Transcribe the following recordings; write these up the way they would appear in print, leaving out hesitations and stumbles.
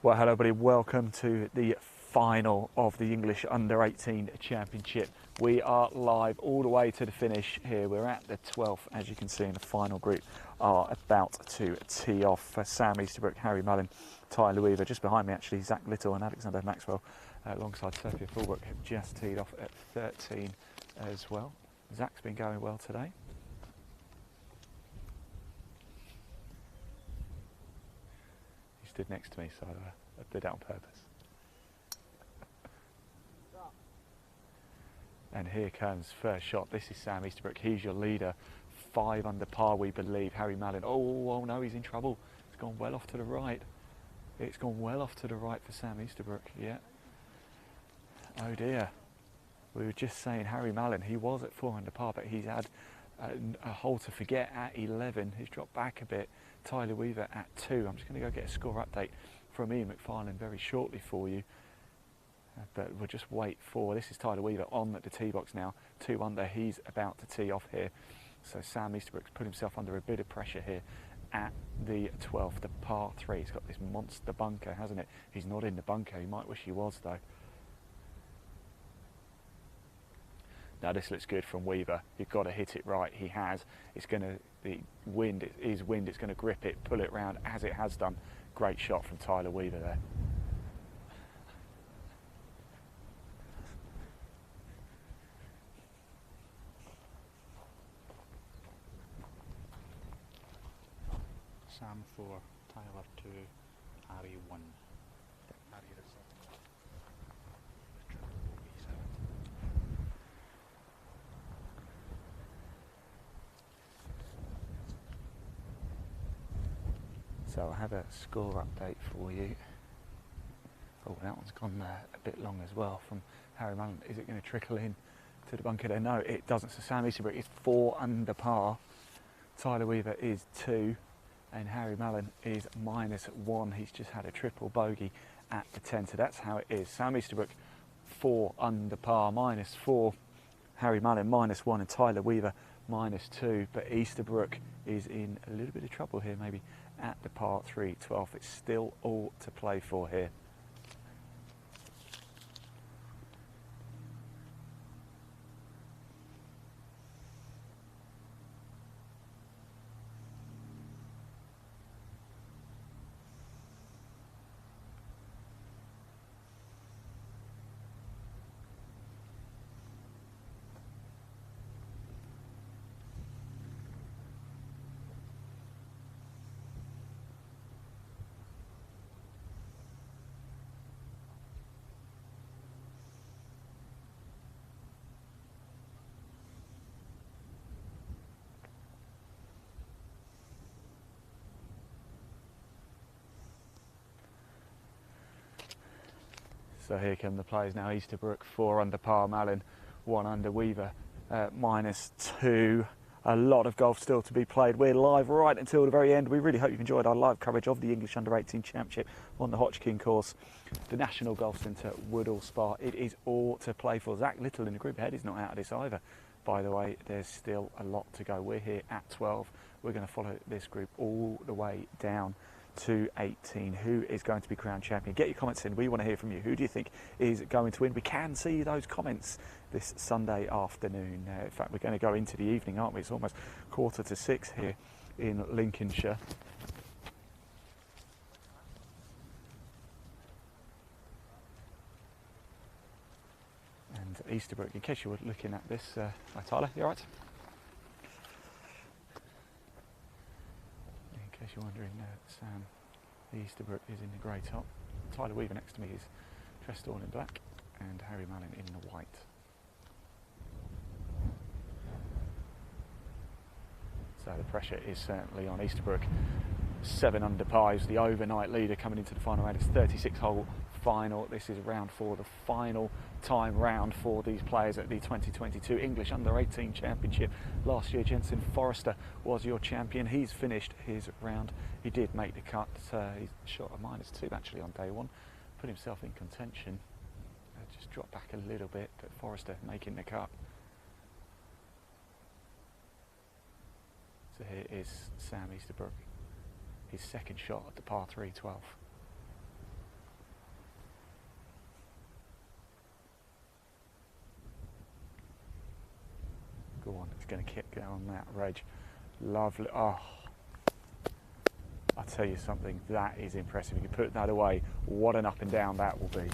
Well, hello everybody, welcome to the final of the English U18 Championship. We are live all the way to the finish here. We're at the 12th, as you can see, in the final group are about to tee off. For Sam Easterbrook, Harry Mullin, Tyler Weaver, just behind me actually, Zach Little and Alexander Maxwell alongside Sophia Fulbrook have just teed off at 13 as well. Zach's been going well today. Stood next to me, so I did it on purpose. And here comes first shot. This is Sam Easterbrook. He's your leader. 5 under par, we believe. Harry Mullin. Oh no, he's in trouble. It's gone well off to the right. It's gone well off to the right for Sam Easterbrook. Yeah. Oh dear. We were just saying Harry Mullin. He was at 4 under par, but he's had a hole to forget at 11. He's dropped back a bit. Tyler Weaver at 2. I'm just going to go get a score update from Ian McFarlane very shortly for you. But we'll just wait for, this is Tyler Weaver on the tee box now, 2 under. He's about to tee off here. So Sam Easterbrook's put himself under a bit of pressure here at the 12th, the par 3. He's got this monster bunker, hasn't it? He's not in the bunker. He might wish he was, though. Now this looks good from Weaver. You've got to hit it right. He has. It's going to, the wind, it is wind. It's going to grip it, pull it round as it has done. Great shot from Tyler Weaver there. Sam 4, Tyler 2, Harry 1. Harry is So I have a score update for you. Oh, that one's gone a bit long as well from Harry Mullin. Is it going to trickle in to the bunker there? No, it doesn't. So Sam Easterbrook is 4 under par. Tyler Weaver is 2. And Harry Mullin is -1. He's just had a triple bogey at the 10. So that's how it is. Sam Easterbrook 4 under par, -4. Harry Mullin -1 and Tyler Weaver -2. But Easterbrook is in a little bit of trouble here, maybe at the par 3, 12th. It's still all to play for here. So here come the players now. Easterbrook 4 under par, Mullin 1 under, Weaver -2. A lot of golf still to be played. We're live right until the very end. We really hope you've enjoyed our live coverage of the English Under-18 Championship on the Hodgkin course, the National Golf Centre, Woodall Spa. It is all to play for. Zach Little in the group ahead is not out of this either. By the way, there's still a lot to go. We're here at 12. We're going to follow this group all the way down to 18. Who is going to be crowned champion? Get your comments in. We want to hear from you. Who do you think is going to win? We can see those comments this Sunday afternoon. In fact, we're going to go into the evening, aren't we? It's almost 5:45 here in Lincolnshire. And Easterbrook, in case you were looking at this, hi Tyler, you all right? In case you're wondering, Sam Easterbrook is in the grey top. Tyler Weaver next to me is dressed all in black, and Harry Mullin in the white. So the pressure is certainly on Easterbrook. 7 under par is the overnight leader coming into the final round. It's 36-hole final. This is round 4, the final time round for these players at the 2022 English Under-18 Championship. Last year, Jensen Forrester was your champion. He's finished his round. He did make the cut. He shot a -2 actually on day 1. Put himself in contention. Just dropped back a little bit, but Forrester making the cut. So here is Sam Easterbrook. His second shot at the par 3, 12. He's going to kick down that Reg. Lovely. Oh, I'll tell you something, that is impressive. If you put that away, what an up and down that will be.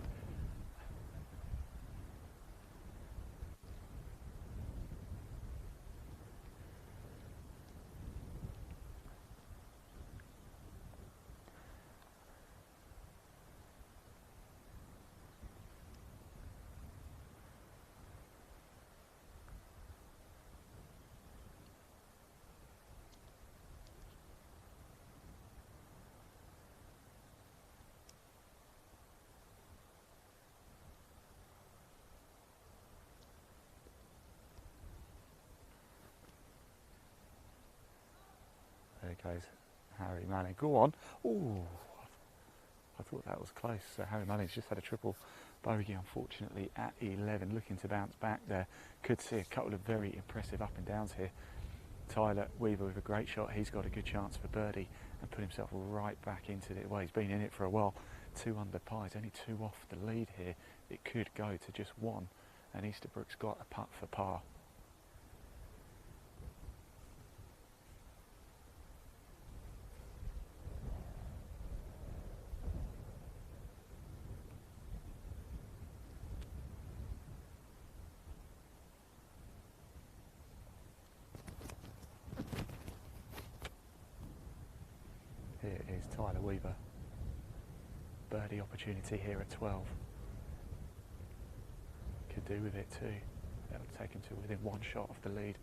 There goes Harry Manning. Go on. Ooh, I thought that was close. So Harry Manning's just had a triple bogey, unfortunately, at 11. Looking to bounce back there. Could see a couple of very impressive up and downs here. Tyler Weaver with a great shot. He's got a good chance for birdie and put himself right back into it. Well, he's been in it for a while. 2 under par. He's only 2 off the lead here. It could go to just 1. And Easterbrook's got a putt for par. Here is Tyler Weaver. Birdie opportunity here at 12. Could do with it too. That would take him to within 1 shot of the lead.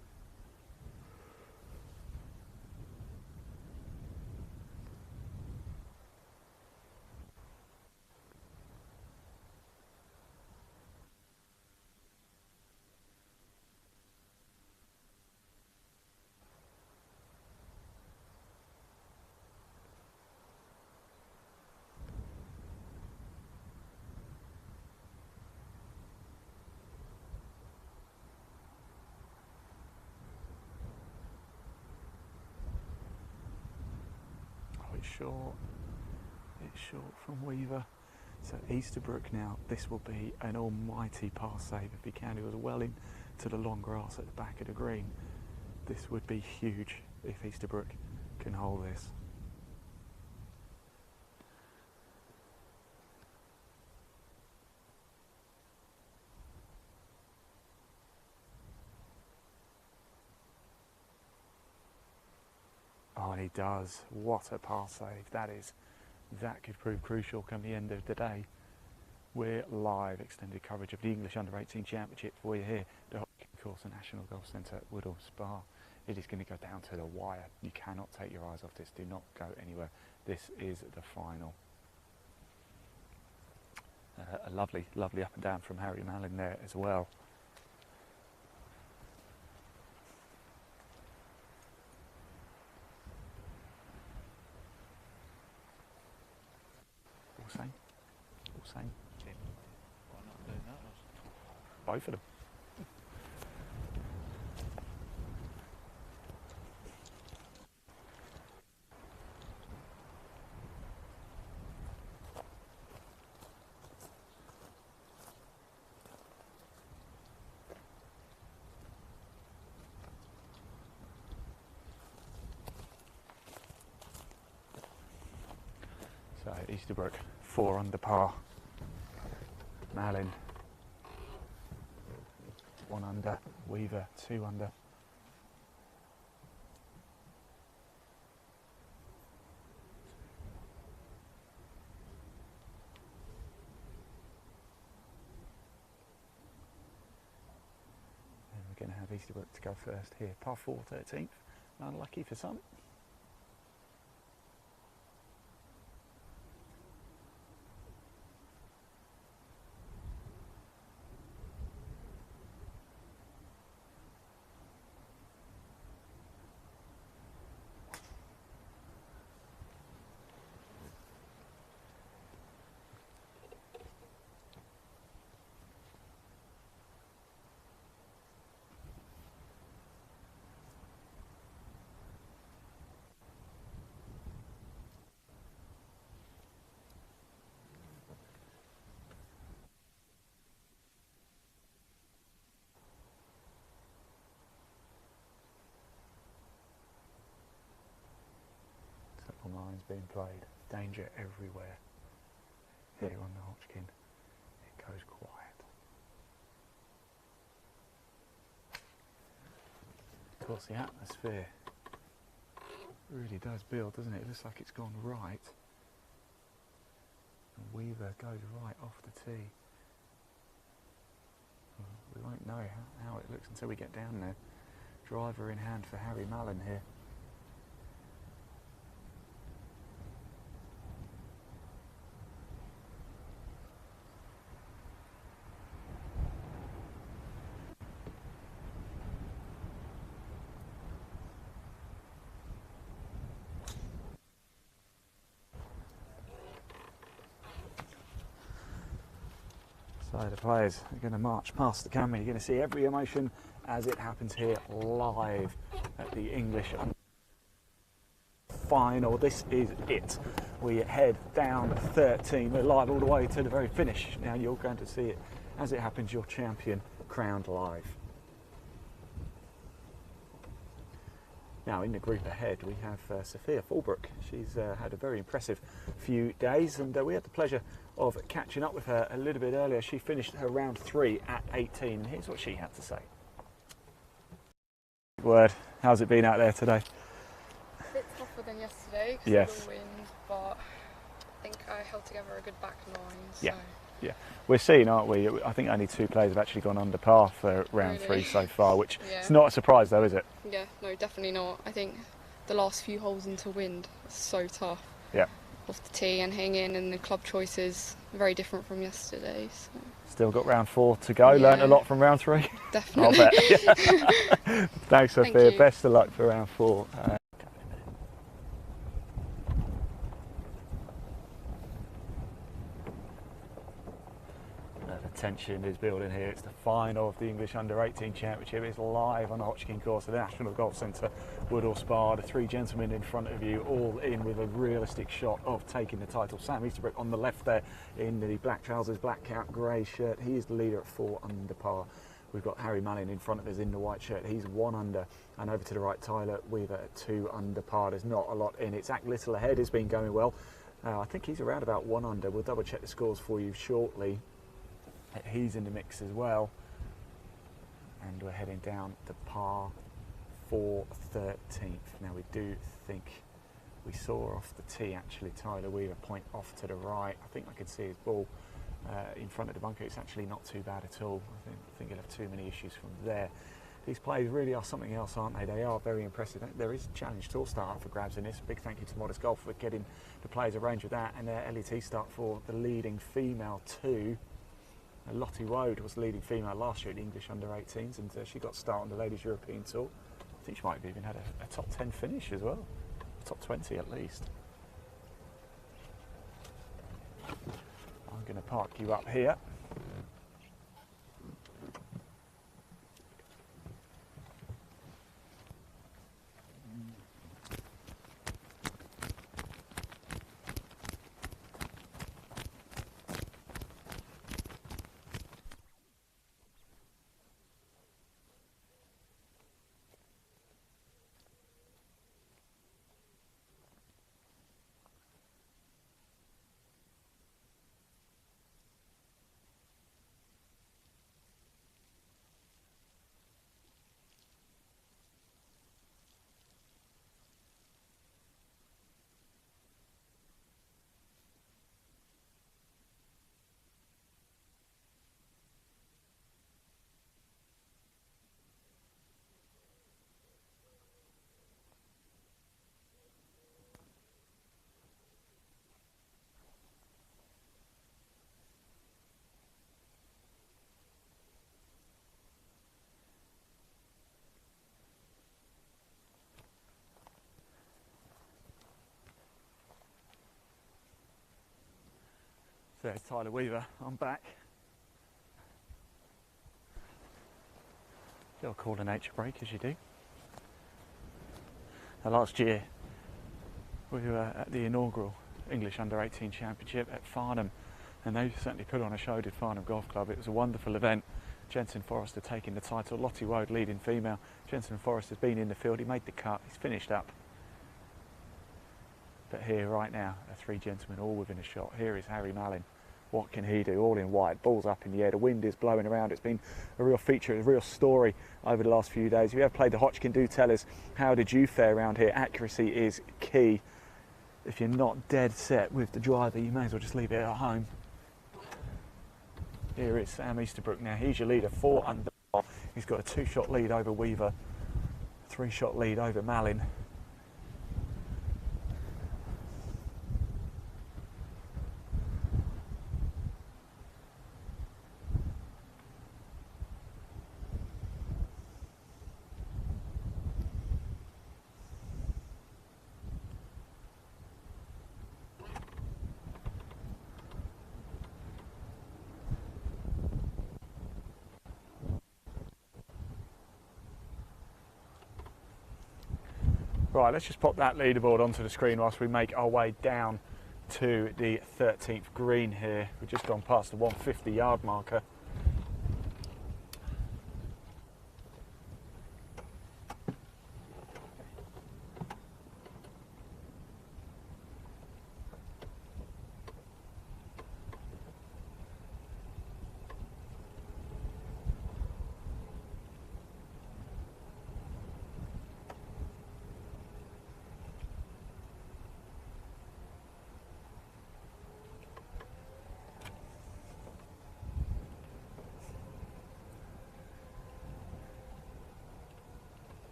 It's short from Weaver. So Easterbrook now, this will be an almighty par save if he can. He was well into the long grass at the back of the green. This would be huge if Easterbrook can hold this. Oh, and he does. What a par save that is. That could prove crucial come the end of the day. We're live, extended coverage of the English U18 Championship for you here. The hockey course, the National Golf Centre at Woodall Spa. It is going to go down to the wire. You cannot take your eyes off this. Do not go anywhere. This is the final. A lovely, lovely up and down from Harry Mallin there as well. Same. All same. Why not doing that? Both of them. So Easterbrook 4 under par. Mallin 1 under. Weaver 2 under. And we're going to have Easterbrook to go first here. Par 4, 13th. Unlucky for some. being played. Danger everywhere. Here on the Hodgkin, it goes quiet. Of course, the atmosphere really does build, doesn't it? It looks like it's gone right. And Weaver goes right off the tee. Well, we won't know how it looks until we get down there. Driver in hand for Harry Mallon here. So the players are going to march past the camera. You're going to see every emotion as it happens here live at the English final. This is it. We head down 13. We're live all the way to the very finish. Now you're going to see it as it happens. Your champion crowned live. Now in the group ahead we have Sophia Fulbrook. She's had a very impressive few days, and we had the pleasure of catching up with her a little bit earlier. She finished her round 3 at 18, and here's what she had to say. Word, how's it been out there today? A bit tougher than yesterday because Yes. of the wind, but I think I held together a good back nine. So. Yeah. Yeah, we're seeing, aren't we? I think only 2 players have actually gone under par for round 3 so far, which is not a surprise though, is it? Yeah, no, definitely not. I think the last few holes into wind was so tough. Yeah. Off the tee and hanging, and the club choices very different from yesterday. So. Still got round 4 to go. Learned a lot from round 3. Definitely. I'll bet. Thanks, Sophia. Thank you. Best of luck for round 4. The tension is building here. It's the final of the English U18 Championship. It's live on the Hodgkin course at the National Golf Centre, Woodall Spa. The 3 gentlemen in front of you, all in with a realistic shot of taking the title. Sam Easterbrook on the left there in the black trousers, black cap, grey shirt. He is the leader at 4 under par. We've got Harry Mallon in front of us in the white shirt. He's 1 under. And over to the right, Tyler Weaver at 2 under par. There's not a lot in it. Zach Little ahead has been going well. I think he's around about 1 under. We'll double check the scores for you shortly. He's in the mix as well, and we're heading down to par 4 13th. Now we do think we saw off the tee actually Tyler Weaver point off to the right. I think I could see his ball in front of the bunker. It's actually not too bad at all. I think he'll have too many issues from there. These players really are something else, aren't they? They are very impressive. There is a Challenge Tour start up for grabs in this. Big thank you to Modest Golf for getting the players arranged with that, and their LET start for the leading female too. Lottie Woad was leading female last year at the English Under-18s, and she got started on the Ladies European Tour. I think she might have even had a top 10 finish as well, top 20 at least. I'm going to park you up here. There's Tyler Weaver. I'm back. You'll call a nature break as you do. Now, last year we were at the inaugural English Under-18 Championship at Farnham, and they certainly put on a show, did Farnham Golf Club. It was a wonderful event. Jensen Forrester taking the title, Lottie Woad leading female. Jensen Forrester's been in the field, he made the cut, he's finished up. But here, right now, are three gentlemen all within a shot. Here is Harry Mallin. What can he do? All in white, balls up in the air, the wind is blowing around. It's been a real feature, a real story over the last few days. If you have played the Hodgkin, do tell us, how did you fare around here? Accuracy is key. If you're not dead set with the driver, you may as well just leave it at home. Here is Sam Easterbrook now. He's your leader, 4 under par. He's got a 2-shot lead over Weaver, 3-shot lead over Mallin. Right, let's just pop that leaderboard onto the screen whilst we make our way down to the 13th green here. We've just gone past the 150-yard marker.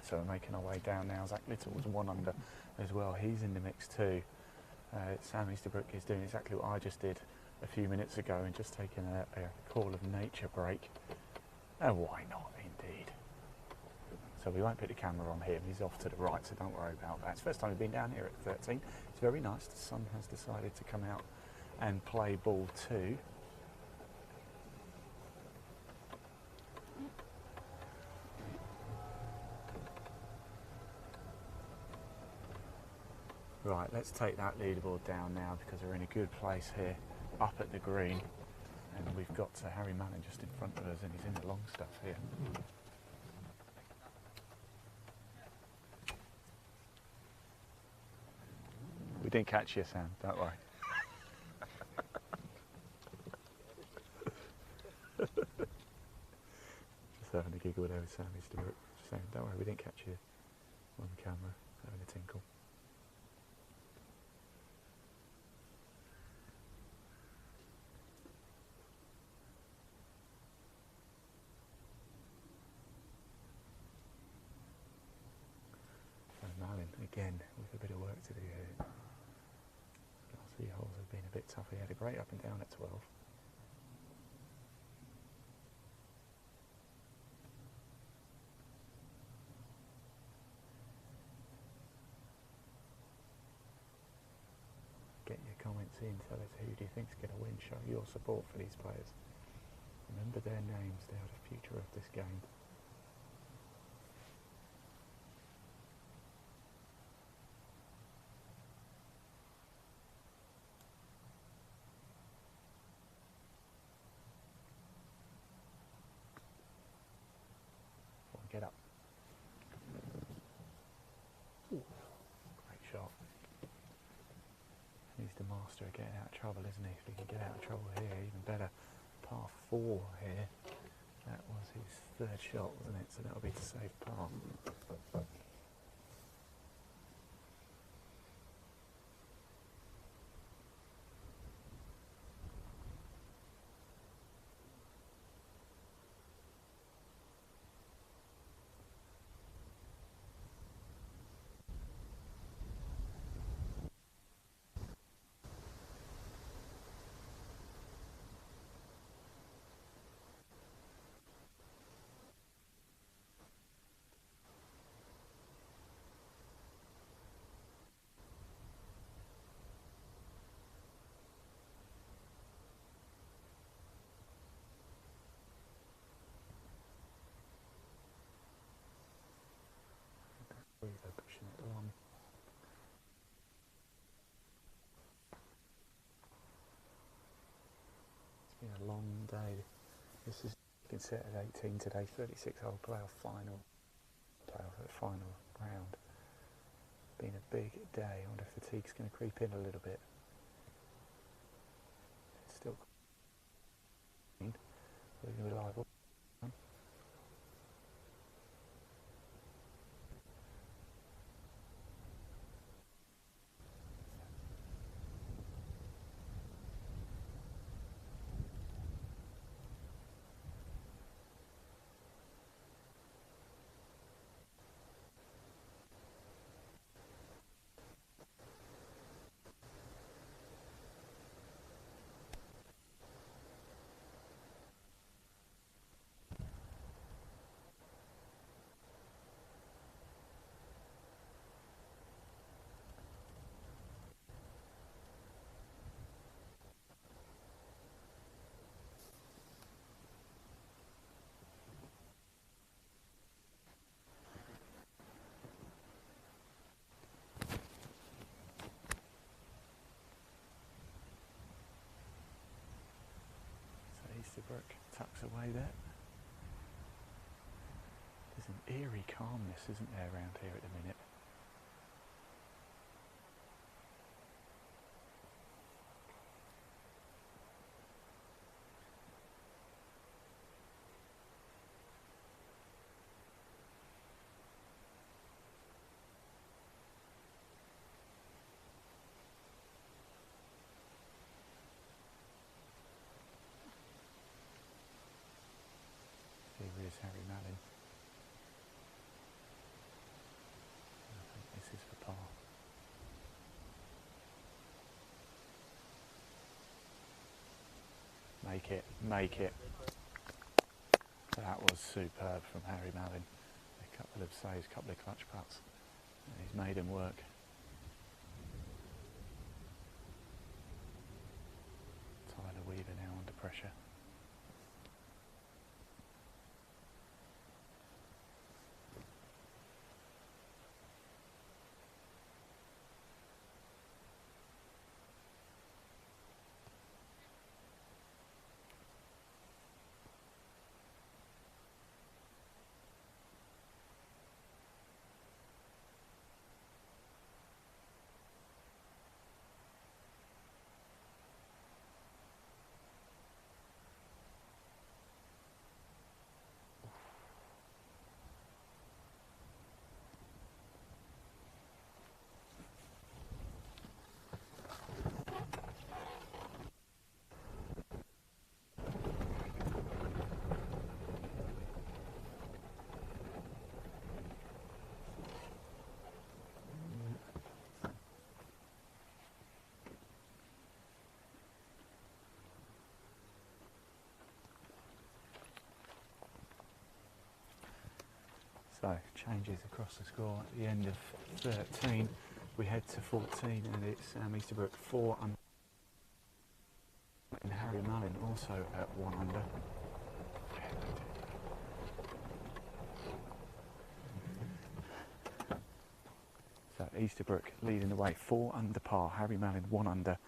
So we're making our way down now. Zach Little was 1 under as well. He's in the mix too. Sam Easterbrook is doing exactly what I just did a few minutes ago and just taking a call of nature break. And why not, indeed? So we won't put the camera on him. He's off to the right, so don't worry about that. It's the first time we've been down here at 13. It's very nice. The sun has decided to come out and play ball too. Right, let's take that leaderboard down now because we're in a good place here, up at the green. And we've got Harry Mallin just in front of us, and he's in the long stuff here. We didn't catch you, Sam, don't worry. Just having a giggle there with Sam Easterbrook. Just saying, don't worry, we didn't catch you on the camera, having a tinkle. Mallin, again, with a bit of work to do here. Last few holes have been a bit tough. He had a great up and down at 12. Get your comments in, tell us who do you think's going to win. Show your support for these players. Remember their names, they are the future of this game. Get up. Ooh, great shot. He's the master of getting out of trouble, isn't he? If he can get out of trouble here, even better. Par 4 here. That was his 3rd shot, wasn't it? So that'll be to save par. They're pushing it along. It's been a long day. This is Been set at 18 today, 36-hole playoff final round. Been a big day. I wonder if fatigue's going to creep in a little bit. It's still clean. We're reliable. Easterbrook tucks away there. There's an eerie calmness, isn't there, around here at the minute? Here is Harry Mallin. I think this is for par. Make it, make it. That was superb from Harry Mallin. A couple of saves, a couple of clutch putts. And he's made him work. Tyler Weaver now under pressure. So, changes across the score at the end of 13. We head to 14 and it's Easterbrook 4 under. And Harry Mallin also at 1 under. So Easterbrook leading the way 4 under par. Harry Mallin 1 under.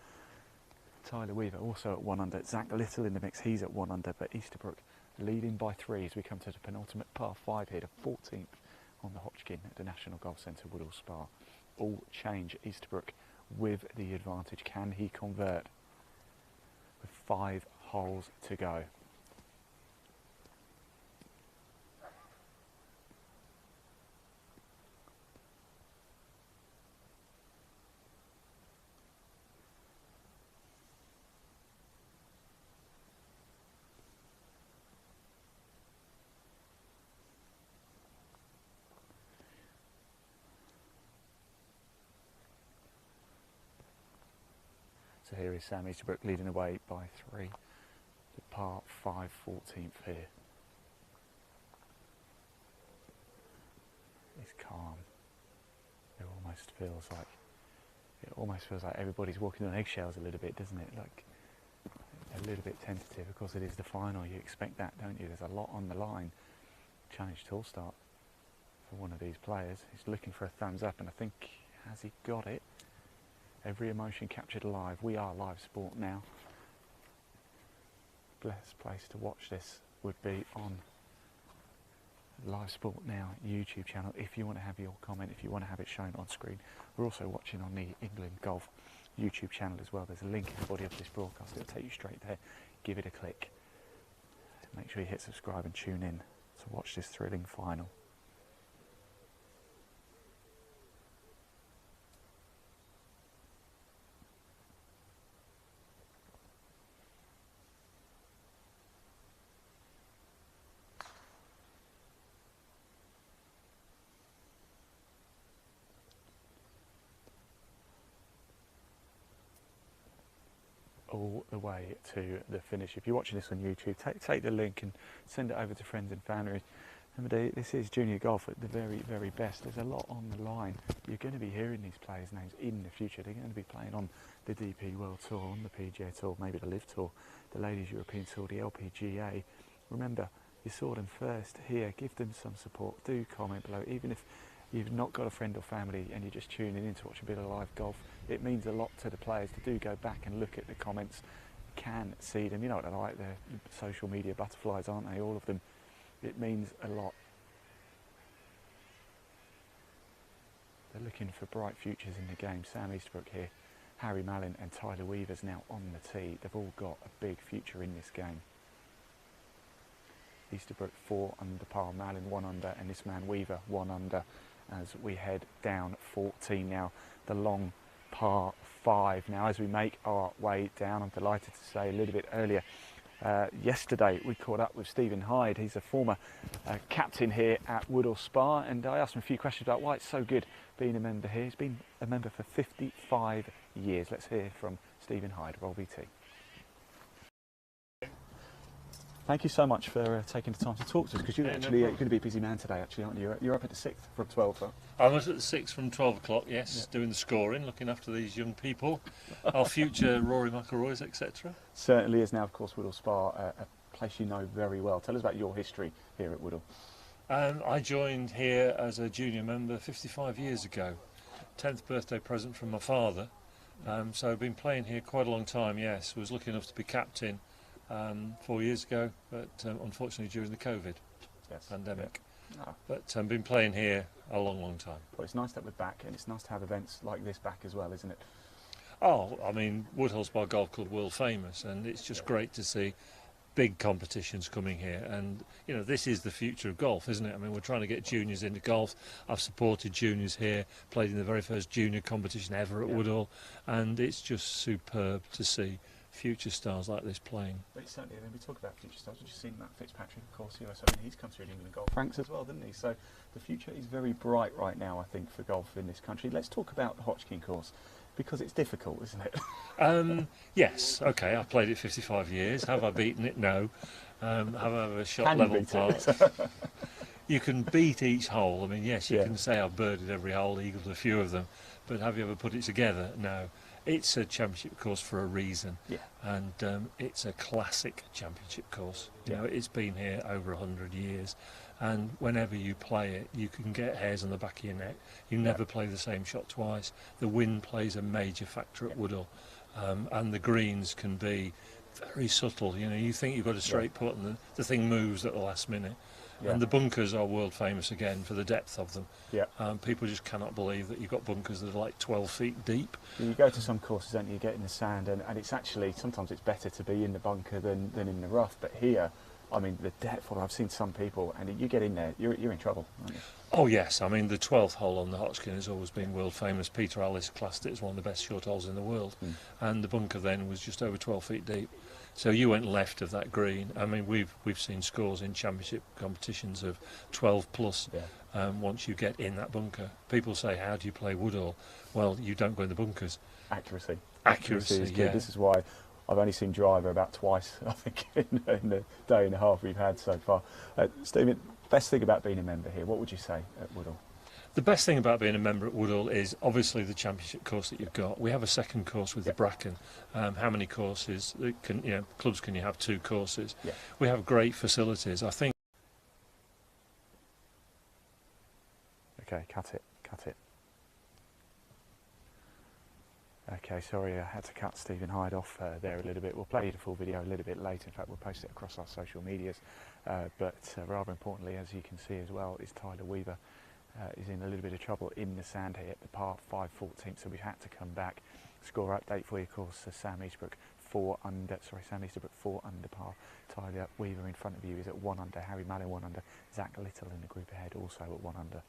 Tyler Weaver also at 1 under. Zach Little in the mix, he's at 1 under, but Easterbrook leading by 3 as we come to the penultimate par 5 here, the 14th on the Hodgkin at the National Golf Centre, Woodall Spa. All change. Easterbrook with the advantage. Can he convert? With 5 holes to go. So here is Sam Easterbrook leading the way by 3. The par 5 14th here. It's calm. It almost feels like everybody's walking on eggshells a little bit, doesn't it? Like a little bit tentative. Of course, it is the final. You expect that, don't you? There's a lot on the line. Challenge Tour start for one of these players. He's looking for a thumbs up, and I think, has he got it? Every emotion captured live. We are live sport now. Blessed place to watch this would be on Live Sport Now YouTube channel if you want to have your comment, if you want to have it shown on screen. We're also watching on the England Golf YouTube channel as well. There's a link in the body of this broadcast. It'll take you straight there. Give it a click. Make sure you hit subscribe and tune in to watch this thrilling final. All the way to the finish. If you're watching this on YouTube, take the link and send it over to friends and family. Remember, this is junior golf at the very, very best. There's a lot on the line. You're going to be hearing these players' names in the future. They're going to be playing on the DP World Tour, on the PGA Tour, maybe the Live Tour, the Ladies European Tour, the LPGA. Remember, you saw them first here. Give them some support. Do comment below, even if you've not got a friend or family and you're just tuning in to watch a bit of live golf. It means a lot to the players to do go back and look at the comments. You can see them. You know what they're like. They're social media butterflies, aren't they? All of them. It means a lot. They're looking for bright futures in the game. Sam Easterbrook here, Harry Mallin and Tyler Weaver's now on the tee. They've all got a big future in this game. Easterbrook 4 under par, Mallin 1 under, and this man Weaver 1 under as we head down 14 now. The long par 5 now as we make our way down. I'm delighted to say a little bit earlier yesterday we caught up with Stephen Hyde. He's a former captain here at Woodall Spa, and I asked him a few questions about why it's so good being a member here. He's been a member for 55 years. Let's hear from Stephen Hyde, Roll VT. Thank you so much for taking the time to talk to us, because you're you're going to be a busy man today, actually, aren't you? You're up at the 6th from 12. Huh? I was at the 6th from 12 o'clock, yes, doing the scoring, looking after these young people, our future Rory McIlroys, etc. Certainly is now, of course, Woodall Spa, a place you know very well. Tell us about your history here at Woodall. I joined here as a junior member 55 years ago, 10th birthday present from my father, so I've been playing here quite a long time, yes. Was lucky enough to be captain 4 years ago, but unfortunately during the COVID pandemic. Yeah. Oh. But I've been playing here a long, long time. Well, it's nice that we're back, and it's nice to have events like this back as well, isn't it? Oh, I mean, Woodhull Spa Golf Club world famous, and it's just great to see big competitions coming here. And you know, this is the future of golf, isn't it? I mean, we're trying to get juniors into golf. I've supported juniors here, played in the very first junior competition ever at Woodhull, and it's just superb to see future stars like this playing. But certainly, when we talk about future stars, we've just seen Matt Fitzpatrick, of course, US. I mean, he's come through the England golf ranks as well, didn't he? So the future is very bright right now, I think, for golf in this country. Let's talk about the Hodgkin course, because it's difficult, isn't it? Yes, okay, I've played it 55 years. Have I beaten it? No. Have I ever shot level par? You can beat each hole. I mean, yes, you can say I've birdied every hole, eagled a few of them, but have you ever put it together? No. It's a championship course for a reason, and it's a classic championship course. You know, it's been here over 100 years, and whenever you play it, you can get hairs on the back of your neck. You never play the same shot twice. The wind plays a major factor at Woodhull, and the greens can be very subtle. You know, you think you've got a straight putt, and the thing moves at the last minute. And the bunkers are world famous again for the depth of them. People just cannot believe that you've got bunkers that are like 12 feet deep. You go to some courses, don't you, you get in the sand, and it's actually, sometimes it's better to be in the bunker than in the rough. But here, I mean, the depth, I've seen some people, and you get in there, you're in trouble, aren't you? Oh yes, I mean, the 12th hole on the Hodgkin has always been world famous. Peter Allis classed it as one of the best short holes in the world, and the bunker then was just over 12 feet deep. So you went left of that green. I mean, we've seen scores in championship competitions of 12 plus once you get in that bunker. People say, how do you play Woodhull? Well, you don't go in the bunkers. Accuracy. Accuracy is good. This is why I've only seen driver about twice, I think, in the day and a half we've had so far. Stephen, best thing about being a member here, what would you say at Woodhull? The best thing about being a member at Woodhull is obviously the championship course that you've got. We have a second course with the Bracken. How many courses can clubs can you have? 2 courses. We have great facilities. I think. Okay, cut it. Okay, sorry, I had to cut Stephen Hyde off there a little bit. We'll play you the full video a little bit later. In fact, we'll post it across our social medias. But rather importantly, as you can see as well, is Tyler Weaver is in a little bit of trouble in the sand here at the par 5 14th, so we've had to come back. Score update for you, of course, Sam Easterbrook 4 under, Sam Easterbrook 4 under par. Tyler Weaver in front of you is at 1 under, Harry Mallin 1 under, Zach Little in the group ahead also at 1 under.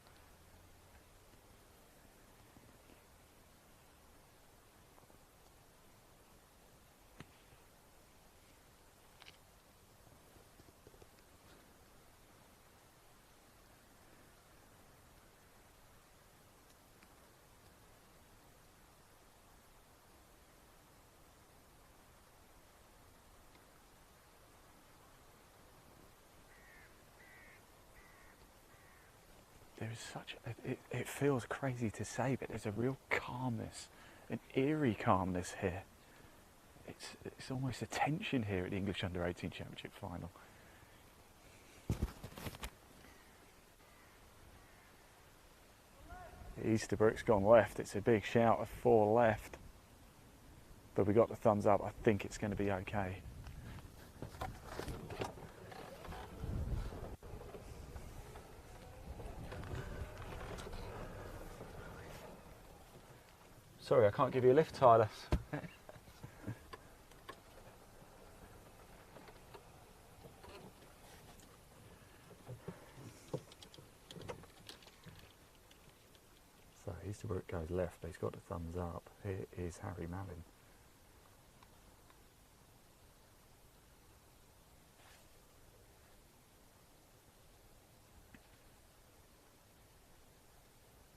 There is such, it feels crazy to say, but there's a real calmness, an eerie calmness here. It's almost a tension here at the English U18 Championship final. Easterbrook's gone left. It's a big shout of 4 left, but we got the thumbs up. I think it's going to be okay. Sorry, I can't give you a lift, Tyler. So Easterbrook goes left, but he's got the thumbs up. Here is Harry Mallin.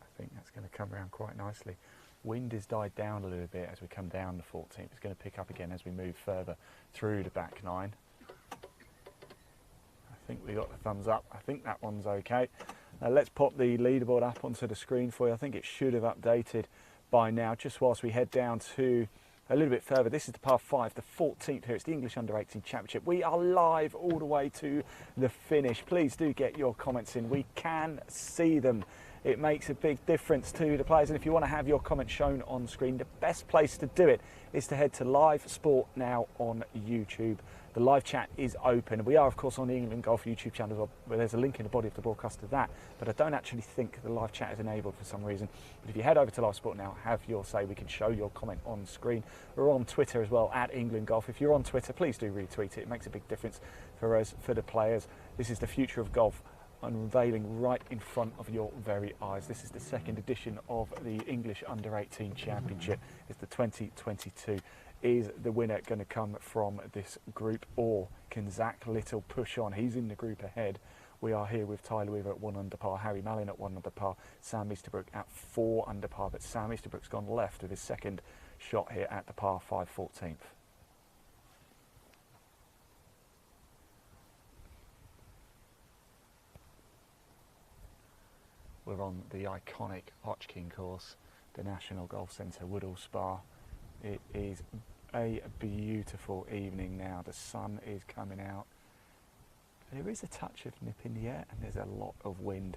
I think that's going to come around quite nicely. Wind has died down a little bit as we come down the 14th. It's going to pick up again as we move further through the back 9. I think we got the thumbs up. I think that one's okay. Let's pop the leaderboard up onto the screen for you. I think it should have updated by now, just whilst we head down to a little bit further. This is the par 5, the 14th here. It's the English U18 Championship. We are live all the way to the finish. Please do get your comments in. We can see them. It makes a big difference to the players, and if you want to have your comments shown on screen, the best place to do it is to head to Live Sport Now on YouTube. The live chat is open. We are, of course, on the England Golf YouTube channel as well, where there's a link in the body of the broadcast to that, but I don't actually think the live chat is enabled for some reason. But if you head over to Live Sport Now, have your say, we can show your comment on screen. We're on Twitter as well, at England Golf. If you're on Twitter, please do retweet it. It makes a big difference for us, for the players. This is the future of golf, unveiling right in front of your very eyes. This is the 2nd edition of the English U18 Championship. It's the 2022. Is the winner going to come from this group, or can Zach Little push on? He's in the group ahead. We are here with Tyler Weaver at 1 under par, Harry Mallin at 1 under par, Sam Easterbrook at 4 under par, but Sam Easterbrook's gone left with his 2nd shot here at the par 5 14th. We're on the iconic Hodgkin course, the National Golf Centre, Woodall Spa. It is a beautiful evening now. The sun is coming out. There is a touch of nip in the air and there's a lot of wind.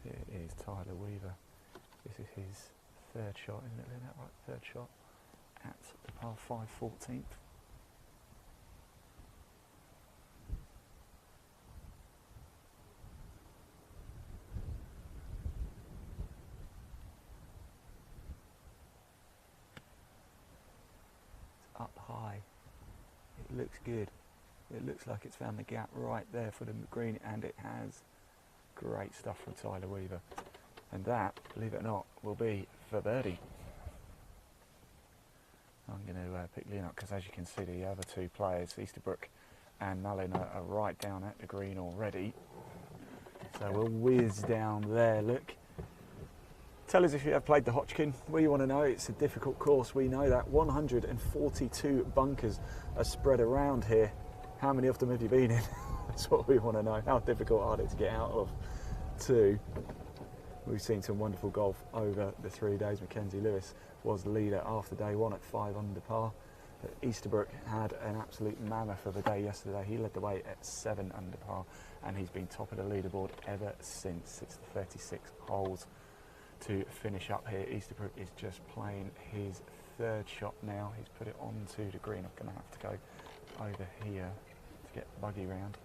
Here is Tyler Weaver. This is his 3rd shot, isn't it? Isn't that right? 3rd shot at the par 5 14th. It's up high. It looks good. It looks like it's found the gap right there for the green, and it has. Great stuff from Tyler Weaver. And that, believe it or not, will be for birdie. I'm going to pick Leon up because, as you can see, the other 2 players, Easterbrook and Mallin, are right down at the green already. So we'll whiz down there. Look. Tell us if you have played the Hodgkin. We want to know. It's a difficult course. We know that. 142 bunkers are spread around here. How many of them have you been in? That's what we want to know. How difficult are they to get out of? 2. We've seen some wonderful golf over the 3 days. Mackenzie Lewis was the leader after day one at 5 under par. But Easterbrook had an absolute mammoth of a day yesterday. He led the way at 7 under par, and he's been top of the leaderboard ever since. It's the 36 holes to finish up here. Easterbrook is just playing his third shot now. He's put it onto the green. I'm going to have to go over here to get the buggy round.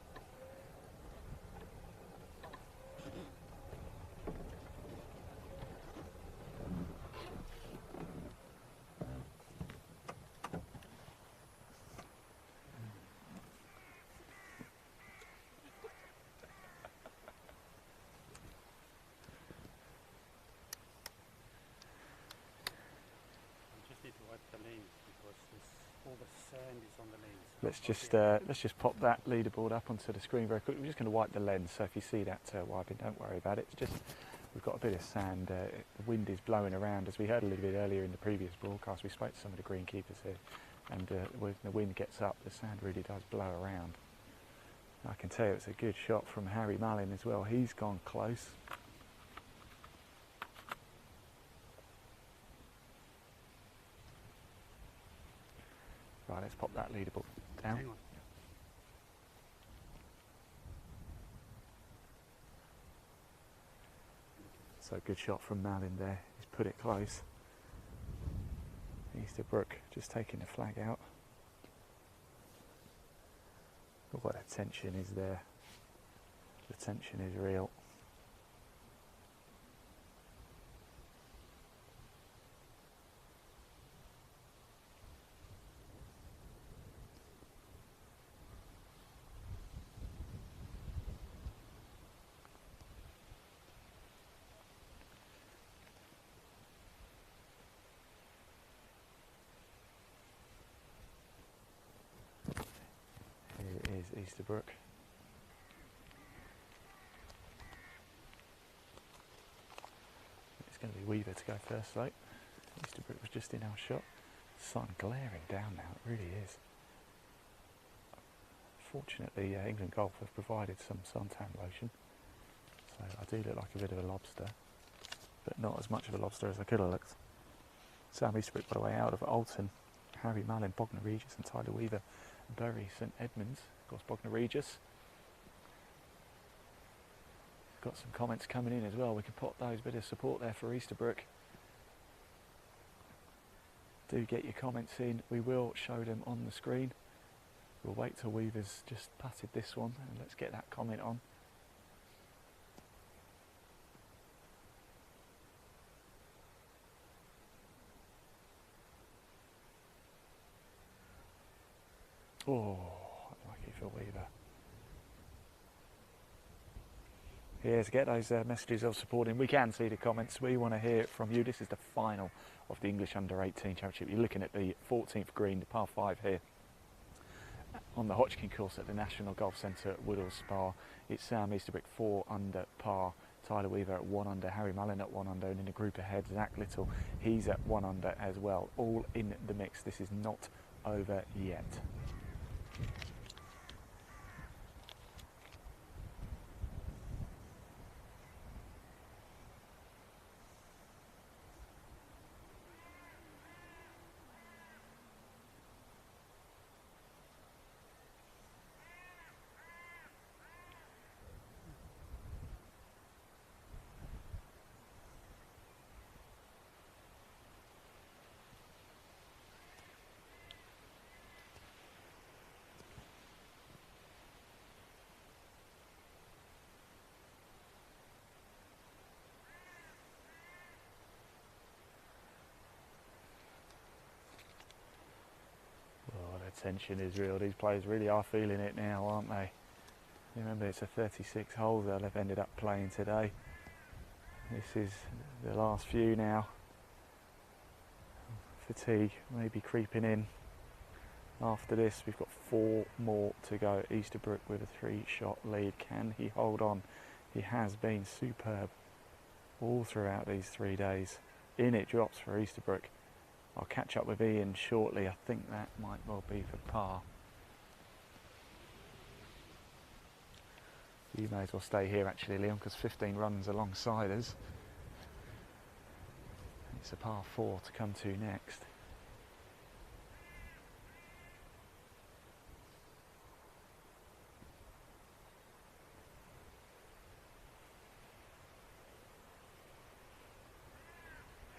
All the sand is on the lens. Let's just pop that leaderboard up onto the screen very quickly. We're just going to wipe the lens, so if you see that wiping, don't worry about it. It's just we've got a bit of sand. The wind is blowing around, as we heard a little bit earlier in the previous broadcast. We spoke to some of the greenkeepers here, and when the wind gets up, the sand really does blow around. I can tell you it's a good shot from Harry Mallin as well. He's gone close. Right, let's pop that leaderboard down. Hang on. So good shot from Mallin there. He's put it close. Easterbrook just taking the flag out. Look what the tension is there. The tension is real. Here is Easterbrook. It's going to be Weaver to go first though. Easterbrook was just in our shot. Sun glaring down now, it really is. Fortunately, England Golf have provided some suntan lotion, so I do look like a bit of a lobster, but not as much of a lobster as I could have looked. Sam Easterbrook by the way out of Alton, Harry Mallin, Bognor Regis and Tyler Weaver, Bury St Edmunds, of course Bognor Regis. Got some comments coming in as well, we can pop those, bit of support there for Easterbrook. Do get your comments in, we will show them on the screen. We'll wait till Weaver's just putted this one and let's get that comment on. Oh, lucky for Weaver. Yeah, to get those messages of support in, we can see the comments. We want to hear it from you. This is the final of the English U18 Championship. You're looking at the 14th green, the par 5 here on the Hodgkin course at the National Golf Centre at Woodall Spa. It's Sam Easterbrook 4 under par, Tyler Weaver at 1 under, Harry Mallin at 1 under, and in the group ahead, Zach Little, he's at 1 under as well. All in the mix. This is not over yet. Tension is real. These players really are feeling it now, aren't they? Remember, it's a 36 holes that they've ended up playing today. This is the last few now. Fatigue maybe creeping in. After this, we've got 4 more to go. Easterbrook with a 3-shot lead. Can he hold on? He has been superb all throughout these 3 days. In it drops for Easterbrook. I'll catch up with Ian shortly. I think that might well be for par. You may as well stay here actually, Liam, because 15 runs alongside us. It's a par 4 to come to next.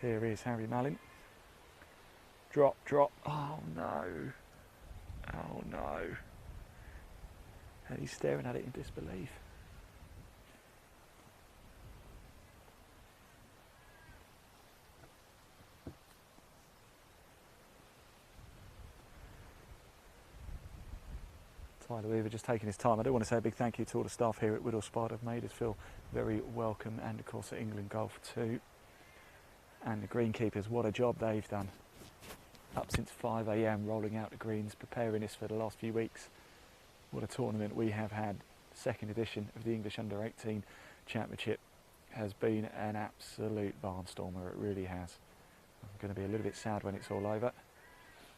Here is Harry Mallin. Drop, drop. Oh no. Oh no. And he's staring at it in disbelief. Tyler Weaver just taking his time. I do want to say a big thank you to all the staff here at Whittle Spard. Have made us feel very welcome, and of course at England Golf too. And the greenkeepers, what a job they've done. Up since 5 AM, rolling out the greens, preparing us for the last few weeks. What a tournament we have had. Second edition of the English U18 Championship has been an absolute barnstormer, it really has. I'm going to be a little bit sad when it's all over.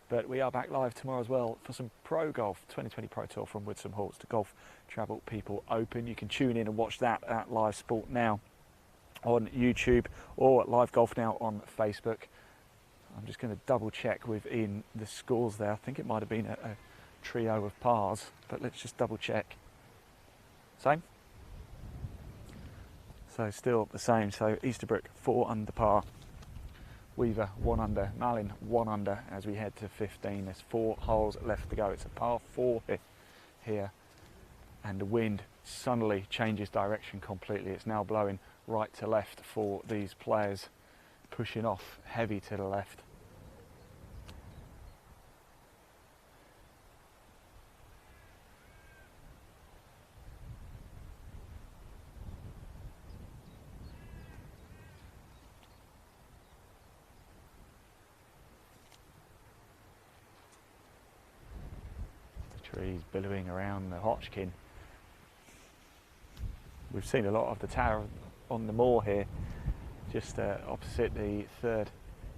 But we are back live tomorrow as well for some Pro Golf, 2020 Pro Tour from Woodsum Hall. It's the Golf Travel People Open. You can tune in and watch that at Live Sport Now on YouTube or at Live Golf Now on Facebook. I'm just going to double check within the scores there. I think it might have been a trio of pars, but let's just double check. Same? So still the same. So Easterbrook 4 under par. Weaver 1 under, Mallin 1 under as we head to 15. There's 4 holes left to go. It's a par 4 here, and the wind suddenly changes direction completely. It's now blowing right to left for these players, pushing off heavy to the left. Trees billowing around the Hodgkin. We've seen a lot of the tower on the moor here, just opposite the 3rd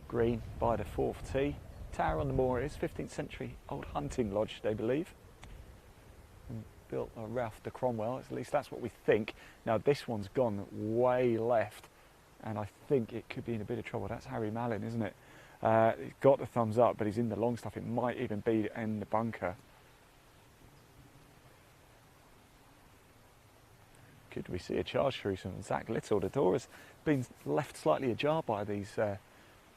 green by the 4th tee. Tower on the moor is 15th century old hunting lodge, they believe. And built by Ralph de Cromwell, at least that's what we think. Now this one's gone way left, and I think it could be in a bit of trouble. That's Harry Mallin, isn't it? He's got the thumbs up, but he's in the long stuff. It might even be in the bunker. Could we see a charge through from Zach Little? The door has been left slightly ajar by these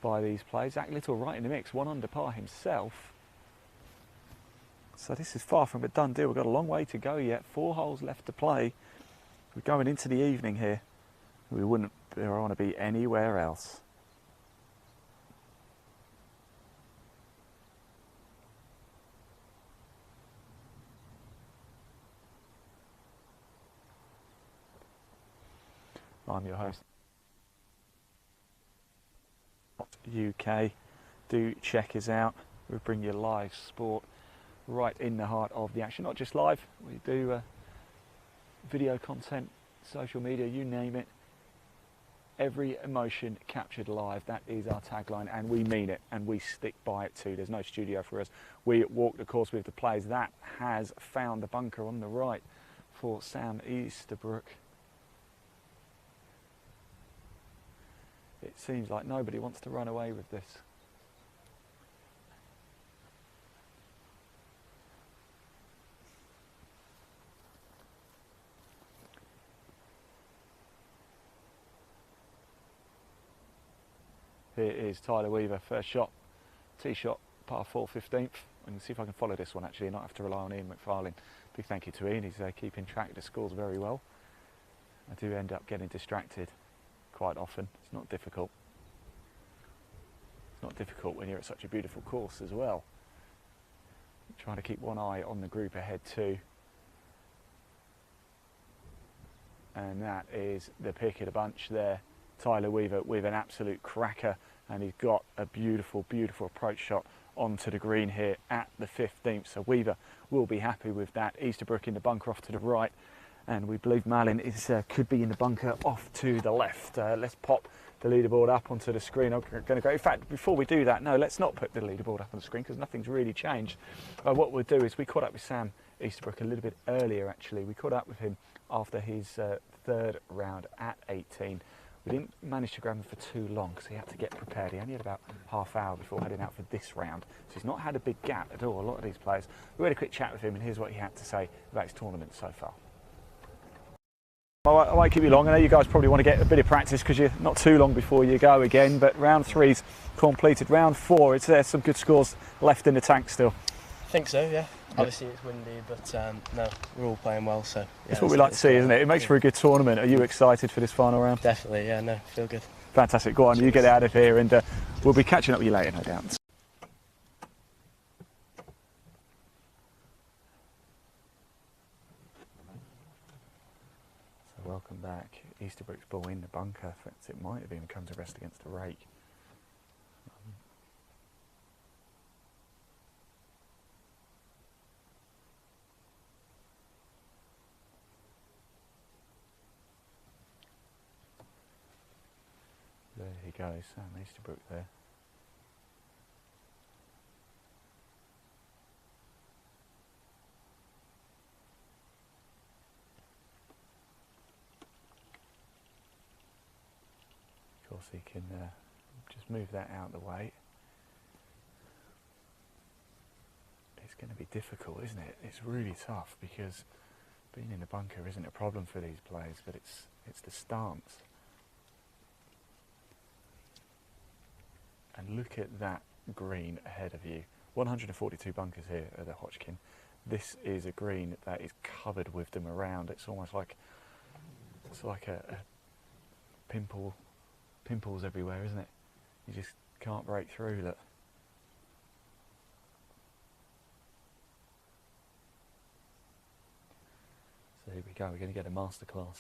players. Zach Little right in the mix, 1 under par himself. So this is far from a done deal. We've got a long way to go yet. 4 holes left to play. We're going into the evening here. We wouldn't want to be anywhere else. I'm your host, UK. Do check us out. We bring you live sport right in the heart of the action. Not just live, we do video content, social media, you name it. Every emotion captured live. That is our tagline, and we mean it, and we stick by it too. There's no studio for us. We walk the course with the players. That has found the bunker on the right for Sam Easterbrook. It seems like nobody wants to run away with this. Here is Tyler Weaver, first shot, tee shot, par 4, 15th. I can see if I can follow this one actually and not have to rely on Ian McFarlane. Big thank you to Ian, he's keeping track of the scores very well. I do end up getting distracted quite often. It's not difficult. It's not difficult when you're at such a beautiful course as well. Trying to keep one eye on the group ahead too. And that is the pick of the bunch there. Tyler Weaver with an absolute cracker, and he's got a beautiful, beautiful approach shot onto the green here at the 15th. So Weaver will be happy with that. Easterbrook in the bunker off to the right, and we believe Mallin is could be in the bunker off to the left. Let's pop the leaderboard up onto the screen. I'm going to go. In fact, before we do that, no, let's not put the leaderboard up on the screen because nothing's really changed. What we'll do is we caught up with Sam Easterbrook a little bit earlier. Actually, we caught up with him after his 3rd round at 18. We didn't manage to grab him for too long because he had to get prepared. He only had about half hour before heading out for this round. So he's not had a big gap at all, a lot of these players. We had a quick chat with him and here's what he had to say about his tournament so far. I won't keep you long. I know you guys probably want to get a bit of practice because you're not too long before you go again, but round 3's completed. Round 4, there's some good scores left in the tank still. I think so, yeah. Obviously it's windy, but no, we're all playing well, so... Yeah, that's what we like to see, isn't it? It makes for a good tournament. Are you excited for this final round? Definitely, yeah, no, feel good. Fantastic. Go on, you get out of here and we'll be catching up with you later, no doubt. So welcome back. Easterbrook's ball in the bunker. In fact, it might have even come to rest against a rake. There he goes, Sam Easterbrook there. Of course he can just move that out of the way. It's going to be difficult, isn't it? It's really tough because being in the bunker isn't a problem for these players, but it's the stance. And look at that green ahead of you. 142 bunkers here at the Hodgkin. This is a green that is covered with them around. It's almost like a pimples everywhere, isn't it? You just can't break through that. So here we go. We're going to get a masterclass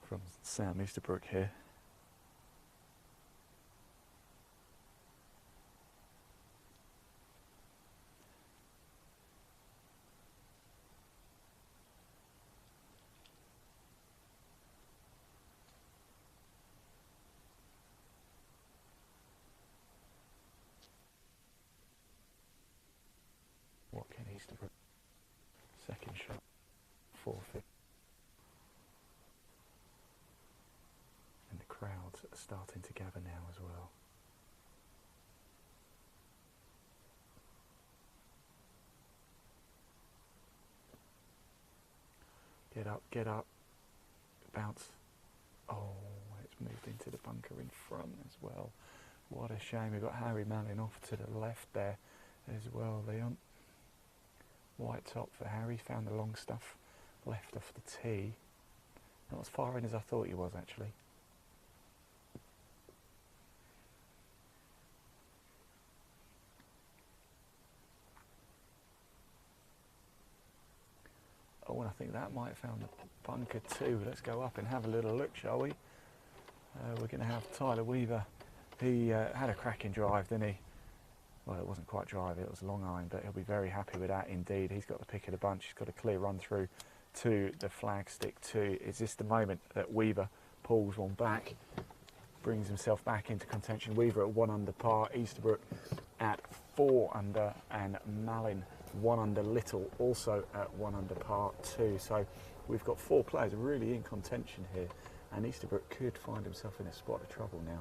from Sam Easterbrook here. What can Easterbrook? Second shot, 4-50. And the crowds are starting to gather now as well. Get up, bounce. Oh, it's moved into the bunker in front as well. What a shame. We've got Harry Mallin off to the left there as well, Leon. White top for Harry, found the long stuff left off the tee. Not as far in as I thought he was actually. Oh, and I think that might have found the bunker too. Let's go up and have a little look, shall we? We're going to have Tyler Weaver. He had a cracking drive, didn't he? Well, it wasn't quite drive, it was long iron, but he'll be very happy with that indeed. He's got the pick of the bunch, he's got a clear run through to the flag stick too. Is this the moment that Weaver pulls one back, brings himself back into contention? Weaver at 1 under par, Easterbrook at 4 under, and Mallin 1 under little, also at 1 under par too. So we've got 4 players really in contention here, and Easterbrook could find himself in a spot of trouble now.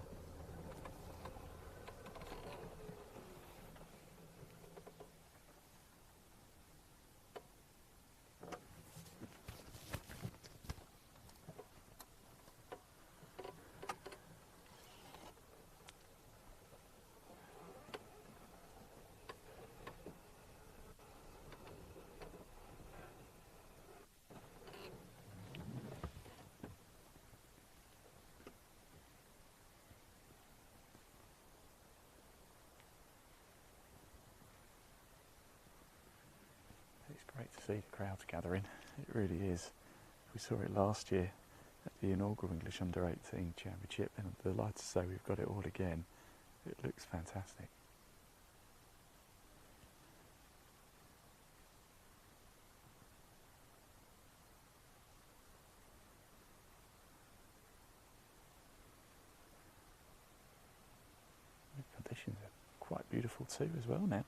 Great to see the crowds gathering, it really is. We saw it last year at the inaugural English U18 Championship, and I'm delighted to say we've got it all again. It looks fantastic. The conditions are quite beautiful too as well now.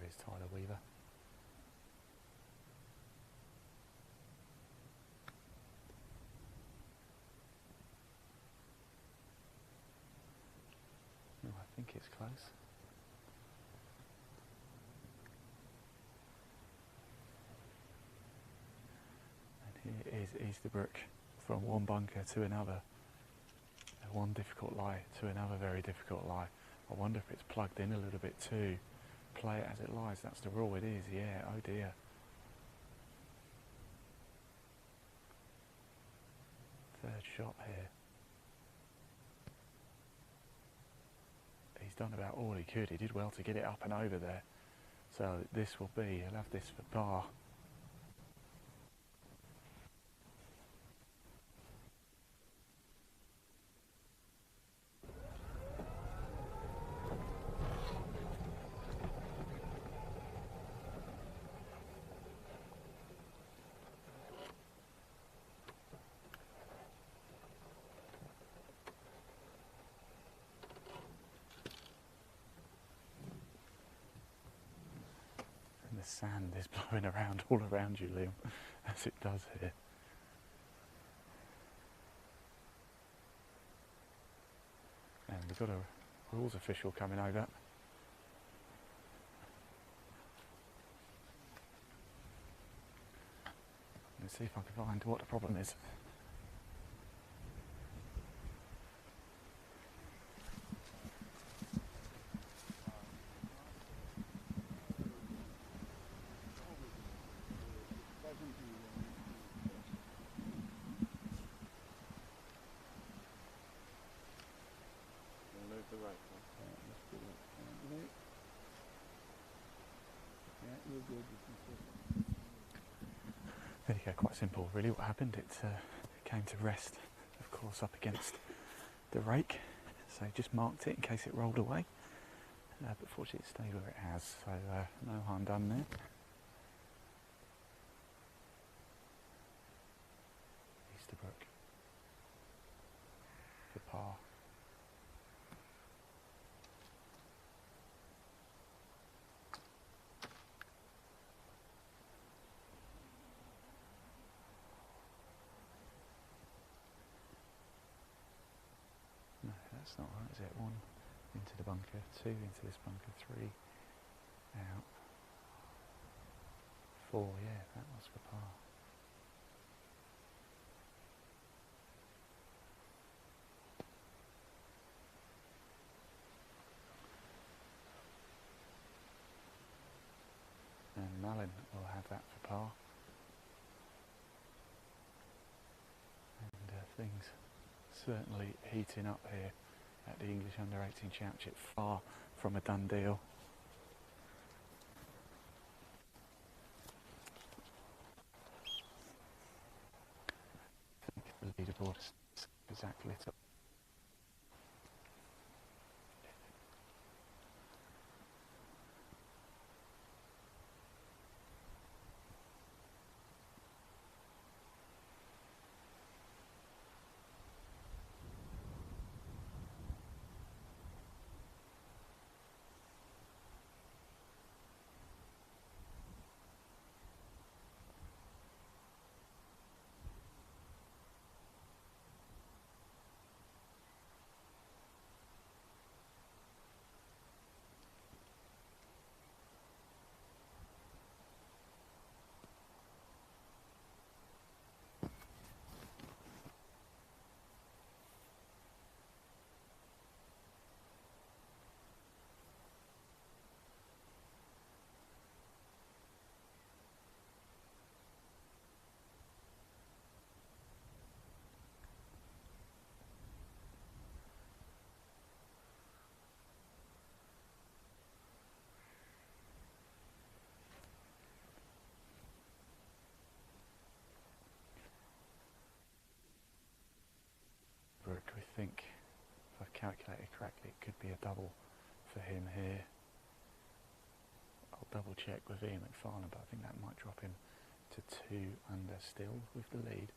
is Tyler Weaver. Oh, I think it's close. And here is Easterbrook from one bunker to another. One difficult lie to another very difficult lie. I wonder if it's plugged in a little bit too. Play it as it lies, that's the rule. It is, yeah, oh dear. Third shot here. He's done about all he could. He did well to get it up and over there. So this will be, he'll have this for par. And the sand is blowing around all around you, Liam, as it does here. And we've got a rules official coming over. Let's see if I can find what the problem is. There you go, quite simple really what happened. It came to rest, of course, up against the rake, so just marked it in case it rolled away, but fortunately it stayed where it has, so no harm done there. Easterbrook for par. No, that's not right, is it? 1 into the bunker, 2 into this bunker, 3 out, 4, yeah, that was for par. And Malin will have that for par. And things certainly heating up here at the English U18 Championship, far from a done deal. I think the leaderboard is exactly lit up. We think, if I've calculated correctly, it could be a double for him here. I'll double check with Ian McFarlane, but I think that might drop him to 2 under still with the lead.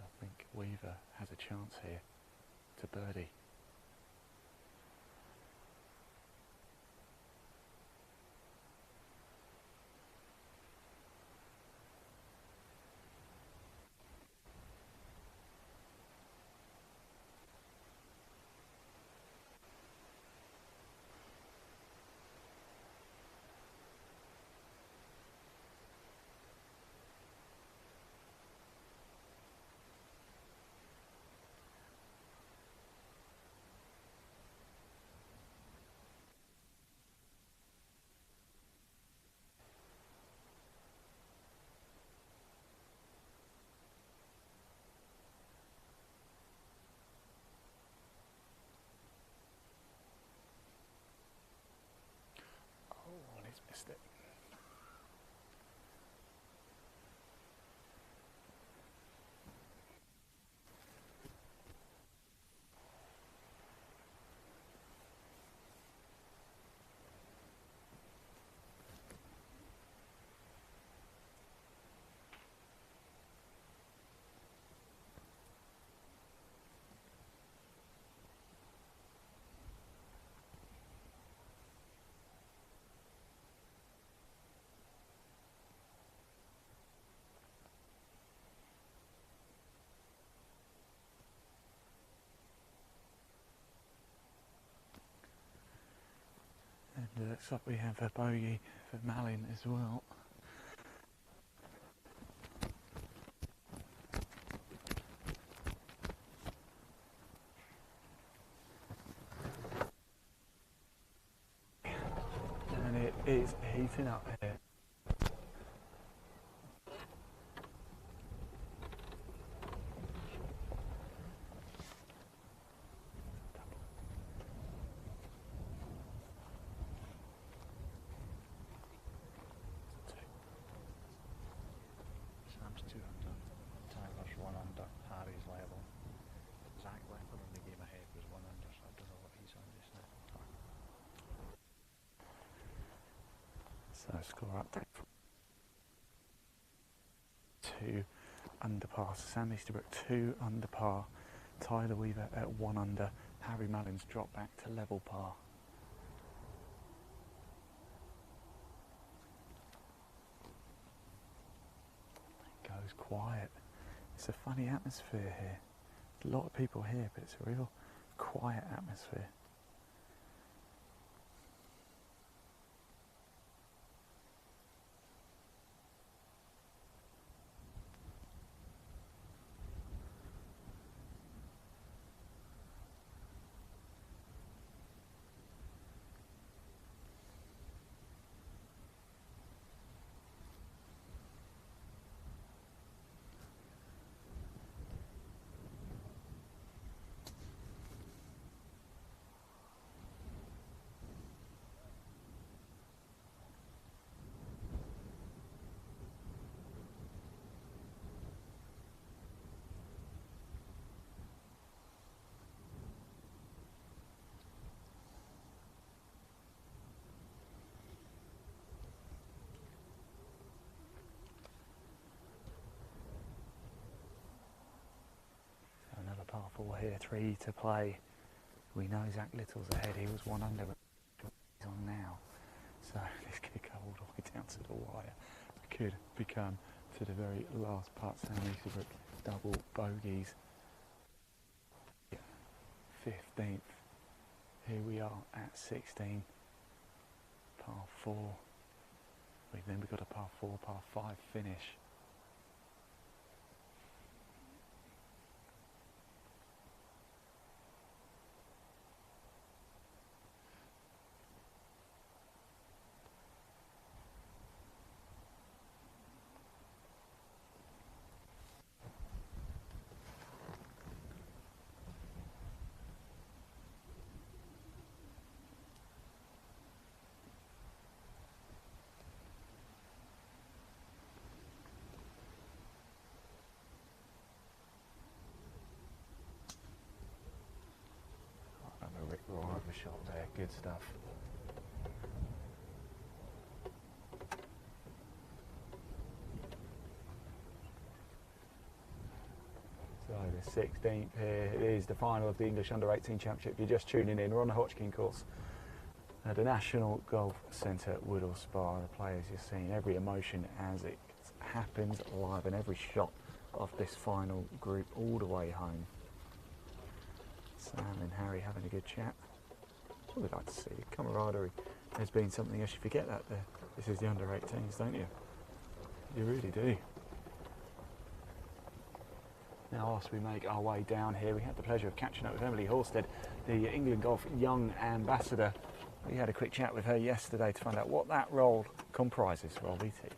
I think Weaver has a chance here to birdie. the stick. And it looks like we have a bogey for Malin as well. And it is heating up here. Sam's 2 under. Tyler's 1 under. Harry's level. Zach Leopard on the game ahead was 1 under, so I don't know what he's on just now. So score update. 2 under par. Sam Easterbrook 2 under par. Tyler Weaver at 1 under. Harry Mullins dropped back to level par. It goes quiet. It's a funny atmosphere here. A lot of people here, but it's a real quiet atmosphere. Another par 4 here, 3 to play. We know Zach Little's ahead, he was 1 under, but he's on now. So this could go all the way down to the wire. It could become to the very last part. Sam Easterbrook double bogeys. 15th. Here we are at 16. Par 4. Then we've got a par 4, par 5 finish. Shot there, good stuff. So the 16th here, it is the final of the English U18 Championship. If you're just tuning in, we're on the Hodgkin course at the National Golf Centre at Woodall Spa. The players, you're seeing every emotion as it happens live, and every shot of this final group all the way home. Sam and Harry having a good chat. What we'd like to see, camaraderie has been something else. You forget that this is the under-18s, don't you? You really do. Now, whilst we make our way down here, we had the pleasure of catching up with Emily Horsted, the England Golf Young Ambassador. We had a quick chat with her yesterday to find out what that role comprises for LBT.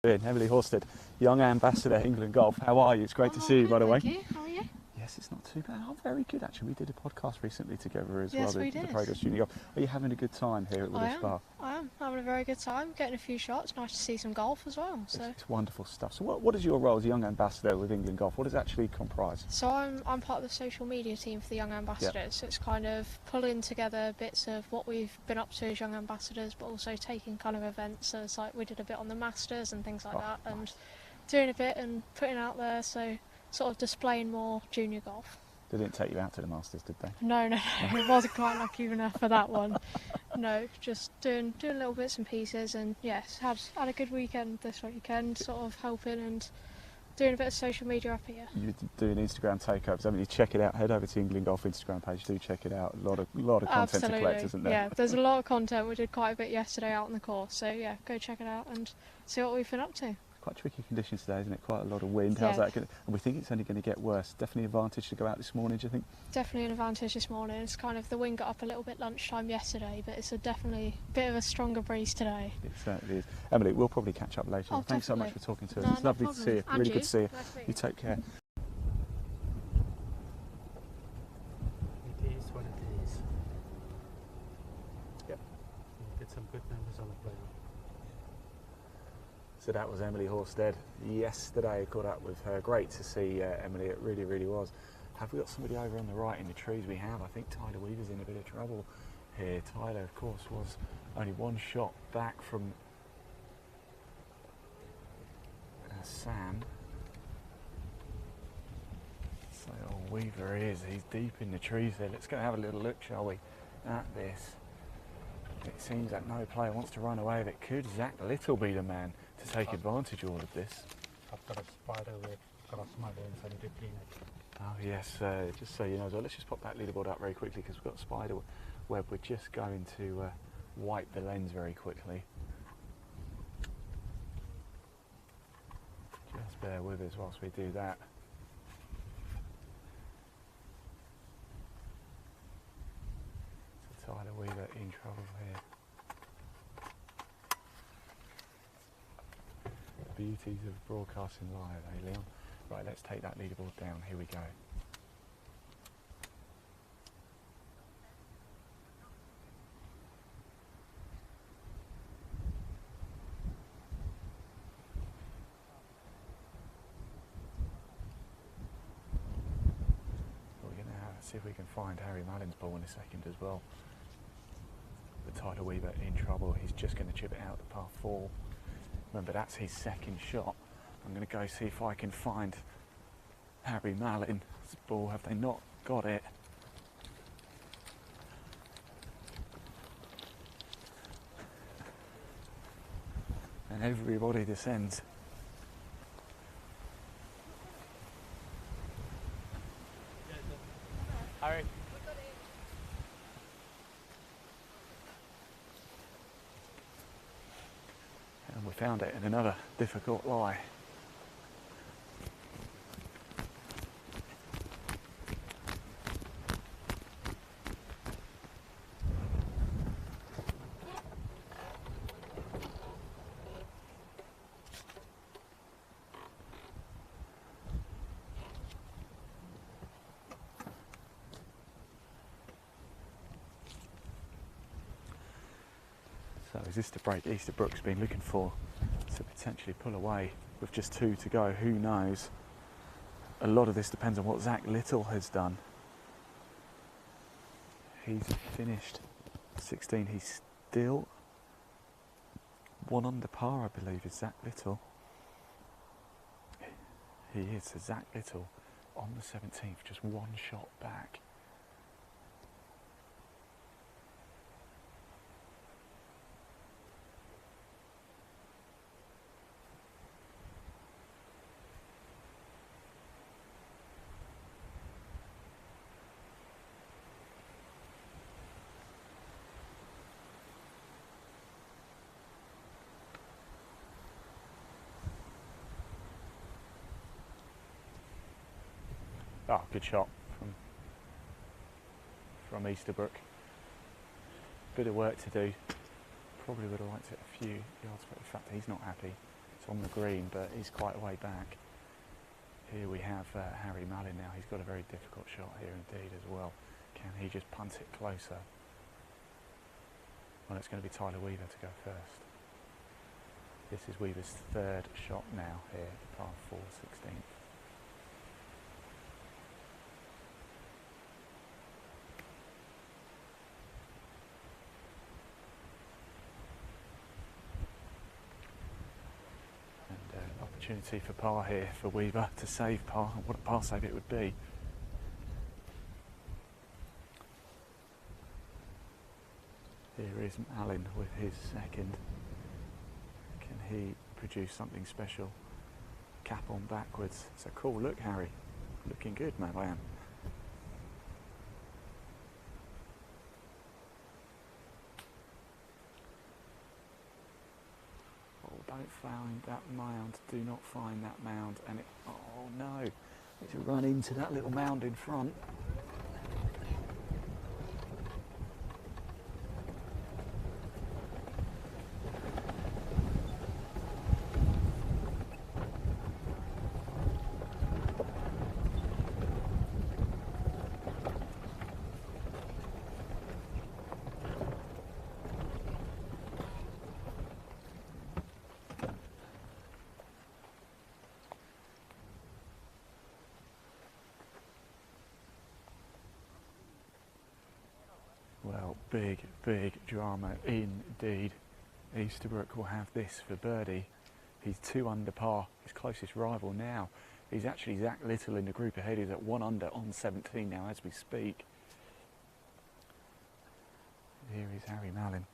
Emily Horsted, Young Ambassador England Golf. How are you? It's great to see you, by the way. Thank you. How are you? Yes, Yes, it's not too bad. Oh, very good actually. We did a podcast recently together as Yes, well. we The did. Progress Junior Golf. Are you having a good time here at Woodall Spa? I am having a very good time, getting a few shots. Nice to see some golf as well. So, It's wonderful stuff. So what is your role as a young ambassador with England Golf? What does it actually comprise? I'm part of the social media team for the Young Ambassadors. So it's kind of pulling together bits of what we've been up to as young ambassadors, but also taking kind of events. So it's like we did a bit on the Masters and things like that, and doing a bit and putting out there. So sort of displaying more junior golf. They didn't take you out to the Masters, did they? No, it wasn't quite lucky enough for that one. No, just doing little bits and pieces, and yes, had a good weekend this weekend, sort of helping and doing a bit of social media up here. You're doing Instagram takeovers, haven't you? Check it out. Head over to England Golf Instagram page. Do check it out. A lot of content Absolutely. to collect, isn't there? Yeah, there's a lot of content. We did quite a bit yesterday out on the course, so yeah, go check it out and see what we've been up to. Quite tricky conditions today, isn't it? Quite a lot of wind. How's that going? And we think it's only going to get worse. Definitely an advantage to go out this morning, do you think? Definitely an advantage this morning. It's kind of the wind got up a little bit lunchtime yesterday, but it's definitely a bit of a stronger breeze today. It certainly is. Emily, we'll probably catch up later. Oh, Thanks so much definitely. for talking to us. No, It's no lovely to problem. see you. And Really good to see you. Nice to meet You take care. It is what it is. Yep. You get some good numbers on the play. So that was Emily Horsted. Yesterday, caught up with her. Great to see Emily. It really, really was. Have we got somebody over on the right in the trees? We have. I think Tyler Weaver's in a bit of trouble here. Tyler, of course, was only one shot back from Sam. So Weaver is. He's deep in the trees there. Let's go have a little look, shall we, at this. It seems that no player wants to run away with it. Could Zach Little be the man to take advantage of all of this? I've got a spider with across my lens. I need to clean it. Oh yes, just so you know as well, let's just pop that leaderboard up very quickly because we've got spider web. We're just going to wipe the lens very quickly. Just bear with us whilst we do that. So Tyler Weaver in trouble here. The beauties of broadcasting live, eh, Leon? Right, let's take that leaderboard down. Here we go. We're going to see if we can find Harry Mallin's ball in a second as well. But Tyler Weaver in trouble. He's just going to chip it out to par 4. Remember, that's his second shot. I'm going to go see if I can find Harry Mallin's ball. Have they not got it? And everybody descends. Harry. And we found it in another difficult lie. So is this the break Easterbrook's been looking for to potentially pull away with just 2 to go? Who knows? A lot of this depends on what Zach Little has done. He's finished 16. He's still 1 under par, I believe, is Zach Little. He is. So Zach Little on the 17th, just 1 shot back. Oh, good shot from Easterbrook. Bit of work to do. Probably would have liked it a few yards, but in fact he's not happy. It's on the green, but he's quite a way back. Here we have Harry Mallin now. He's got a very difficult shot here indeed as well. Can he just punt it closer? Well, it's going to be Tyler Weaver to go first. This is Weaver's third shot now here, par 4, 16th. Opportunity for par here for Weaver to save par. What a par save it would be. Here is Mallin with his second. Can he produce something special? Cap on backwards. So cool. Look, Harry. Looking good, man. Don't find that mound, do not find that mound, and it, oh no, it's run into that little mound in front. Well, big drama indeed. Easterbrook will have this for birdie. He's 2 under par. His closest rival now is actually Zach Little in the group ahead. He's at 1 under on 17 now as we speak. Here is Harry Mallin.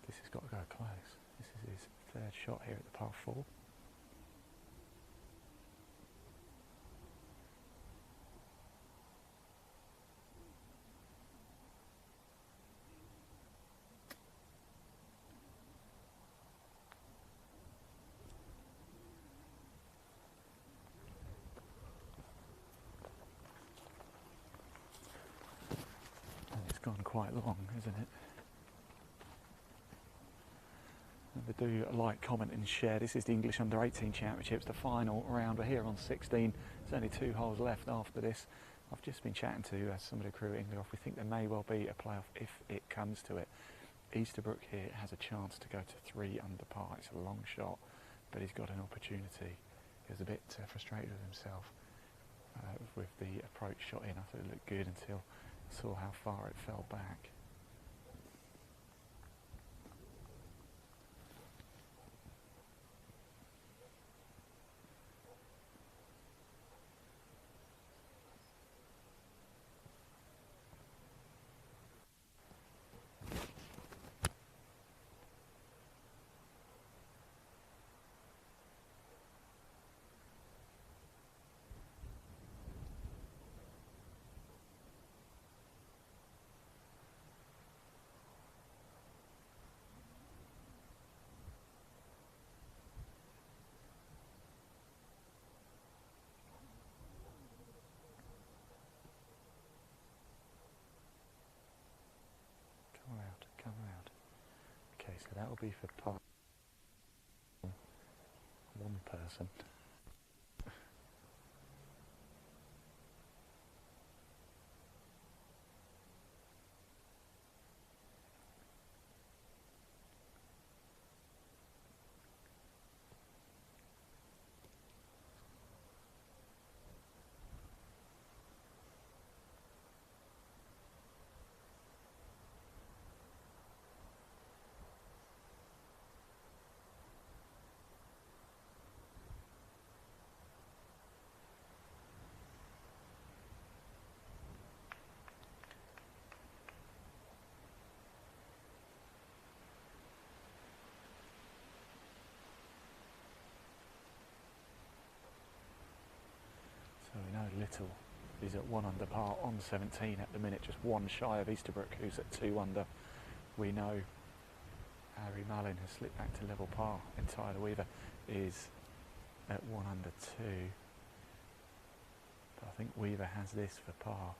This has got to go close. This is his third shot here at the par 4. Gone quite long, isn't it? And do like, comment and share. This is the English U18 Championship, the final round. We're here on 16. There's only 2 holes left after this. I've just been chatting to some of the crew at England. We think there may well be a playoff if it comes to it. Easterbrook here has a chance to go to 3 under par. It's a long shot, but he's got an opportunity. He was a bit frustrated with himself with the approach shot in. I thought it looked good until saw how far it fell back. Come around. Okay, so that will be for part 1 person. So we know Little is at 1 under par on 17 at the minute, just 1 shy of Easterbrook, who's at 2 under. We know Harry Mallin has slipped back to level par, and Tyler Weaver is at 1 under 2. But I think Weaver has this for par.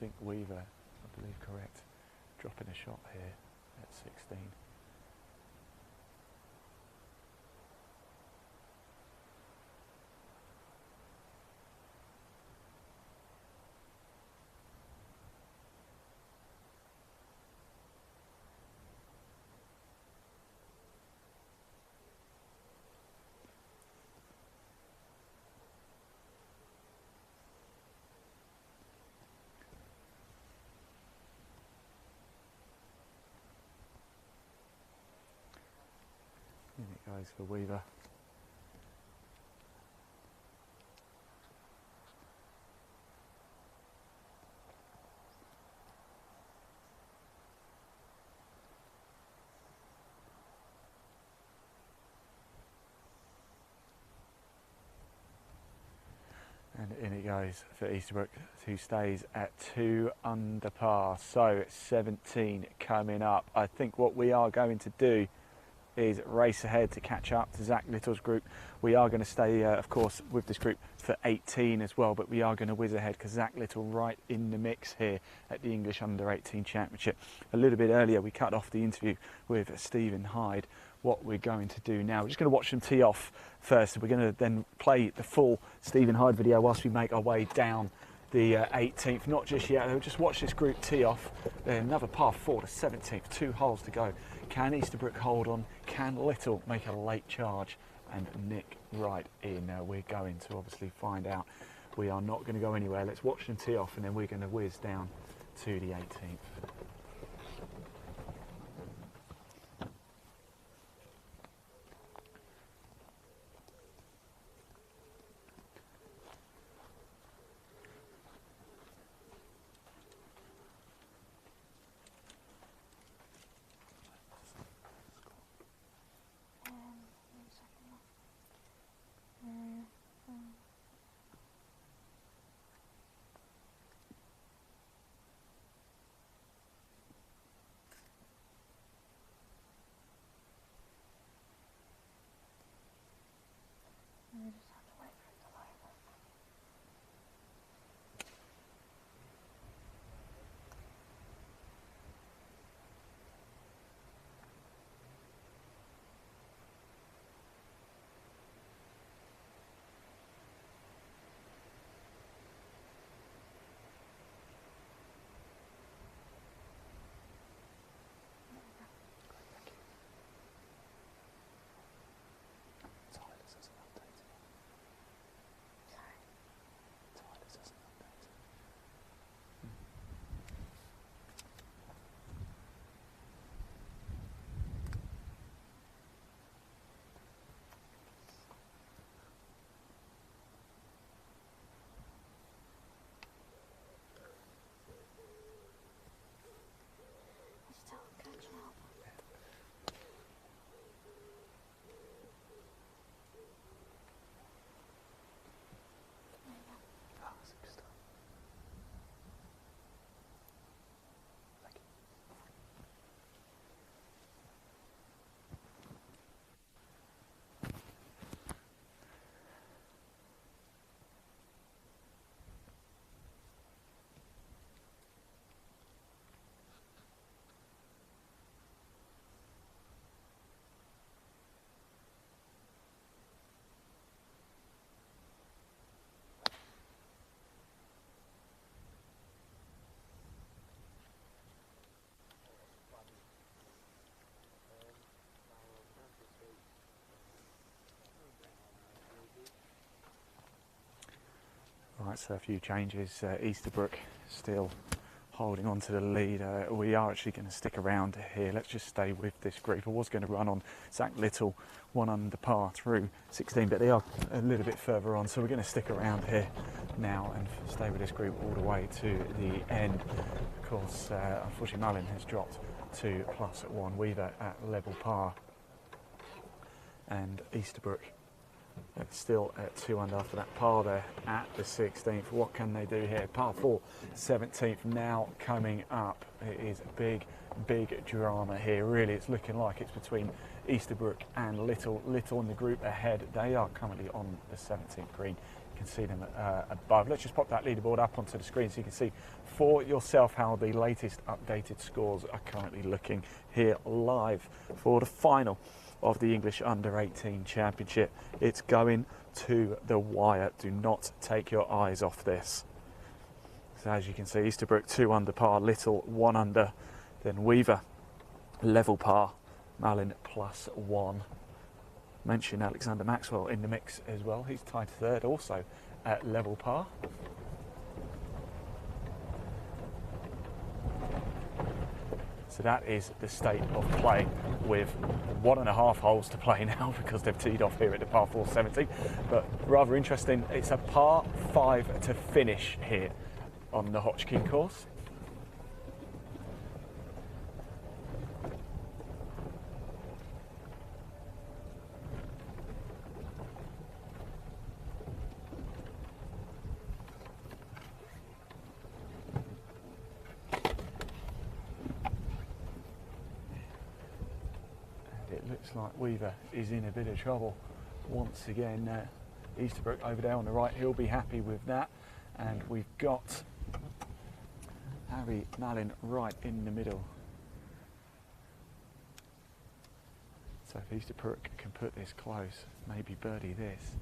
think Weaver, I believe correct, dropping a shot here at 16. In it goes for Weaver. And in it goes for Easterbrook, who stays at 2 under par. So 17 coming up. I think what we are going to do is race ahead to catch up to Zach Little's group. We are going to stay, of course, with this group for 18 as well, but we are going to whiz ahead because Zach Little right in the mix here at the English U18 Championship. A little bit earlier, we cut off the interview with Stephen Hyde. What we're going to do now, we're just going to watch them tee off first. We're going to then play the full Stephen Hyde video whilst we make our way down the 18th. Not just yet, we'll just watch this group tee off. Another par 4 to 17th, 2 holes to go. Can Easterbrook hold on? Can Little make a late charge and nick right in? We're going to obviously find out. We are not going to go anywhere. Let's watch them tee off and then we're going to whiz down to the 18th. Right, so a few changes. Easterbrook still holding on to the lead. We are actually going to stick around here. Let's just stay with this group. I was going to run on Zach Little, 1 under par through 16, but they are a little bit further on, so we're going to stick around here now and stay with this group all the way to the end. Of course, unfortunately, Malin has dropped to +1. Weaver at level par, and Easterbrook still at 2 under after that par there at the 16th. What can they do here? Par 4, 17th now coming up. It is big drama here. Really, it's looking like it's between Easterbrook and Little. Little in the group ahead. They are currently on the 17th green. You can see them above. Let's just pop that leaderboard up onto the screen so you can see for yourself how the latest updated scores are currently looking here live for the final of the English Under-18 Championship. It's going to the wire. Do not take your eyes off this. So as you can see, Easterbrook 2 under par, Little 1 under, then Weaver level par, Malin +1. Mention Alexander Maxwell in the mix as well. He's tied third also at level par. So that is the state of play with 1.5 holes to play now because they've teed off here at the par 470. But rather interesting, it's a par 5 to finish here on the Hodgkin course. It looks like Weaver is in a bit of trouble once again. Easterbrook over there on the right, he'll be happy with that. And we've got Harry Malin right in the middle. So if Easterbrook can put this close, maybe birdie this,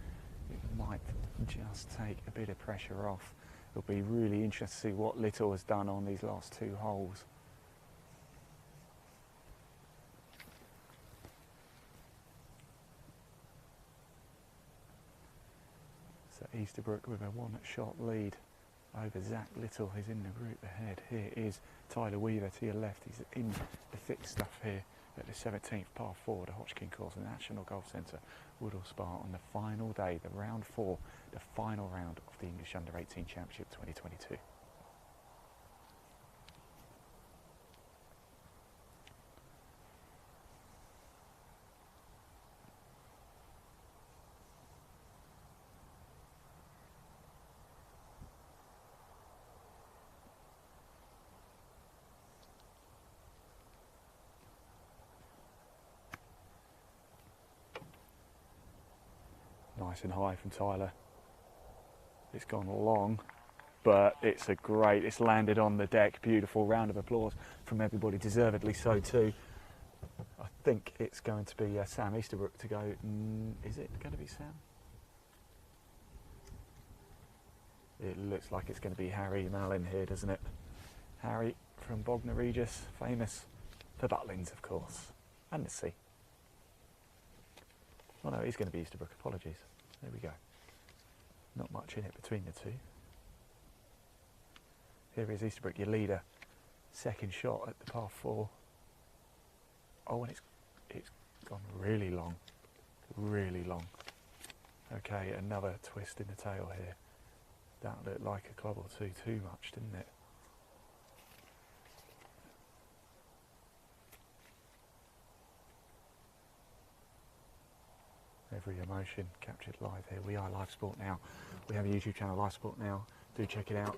it might just take a bit of pressure off. It'll be really interesting to see what Little has done on these last 2 holes. So Easterbrook with a 1-shot lead over Zach Little, who's in the group ahead. Here is Tyler Weaver to your left. He's in the thick stuff here at the 17th par 4, the Hodgkin course, the National Golf Centre, Woodall Spa, on the final day, the round 4, the final round of the English Under-18 Championship 2022. Nice and high from Tyler. It's gone long, but it's landed on the deck. Beautiful round of applause from everybody, deservedly so too. I think it's going to be Sam Easterbrook to go. Is it going to be Sam? It looks like it's going to be Harry Malin here, doesn't it? Harry from Bognor Regis, famous for Butlins, of course, and the sea. Oh no, he's going to be Easterbrook, apologies. There we go. Not much in it between the two. Here is Easterbrook, your leader. Second shot at the par 4. Oh, and it's gone really long. Really long. Okay, another twist in the tail here. That looked like a club or two too much, didn't it? Every emotion captured live here. We are Live Sport Now. We have a YouTube channel, Live Sport Now. Do check it out.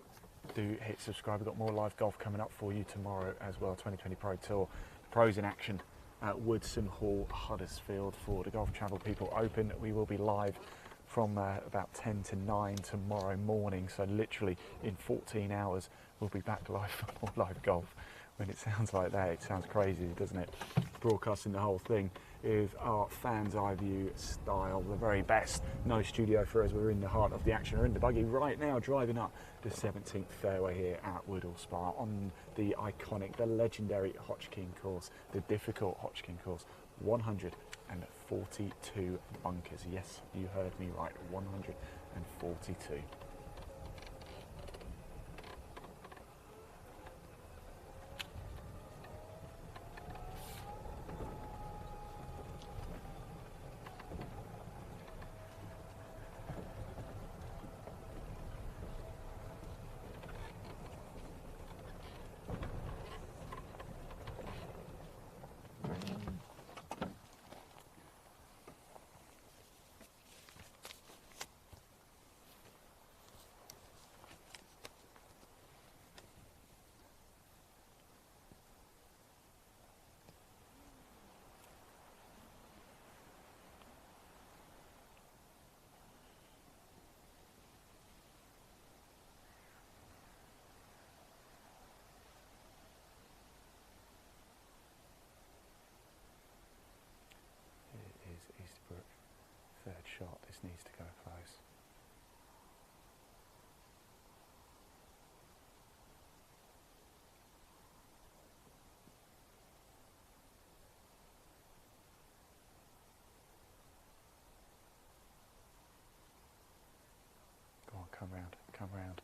Do hit subscribe. We've got more live golf coming up for you tomorrow as well. 2020 Pro Tour. Pros in action at Woodson Hall, Huddersfield for the Golf Travel People Open. We will be live from about 10 to 9 tomorrow morning. So literally in 14 hours, we'll be back live for more live golf. When it sounds like that, it sounds crazy, doesn't it? Broadcasting the whole thing is our fans' eye view style, the very best. No studio for us. We're in the heart of the action. We're in the buggy right now, driving up the 17th fairway here at Woodall Spa on the iconic, the legendary Hodgkin course, the difficult Hodgkin course. 142 bunkers. Yes, you heard me right. 142. This needs to go close. Go on, come round, come round.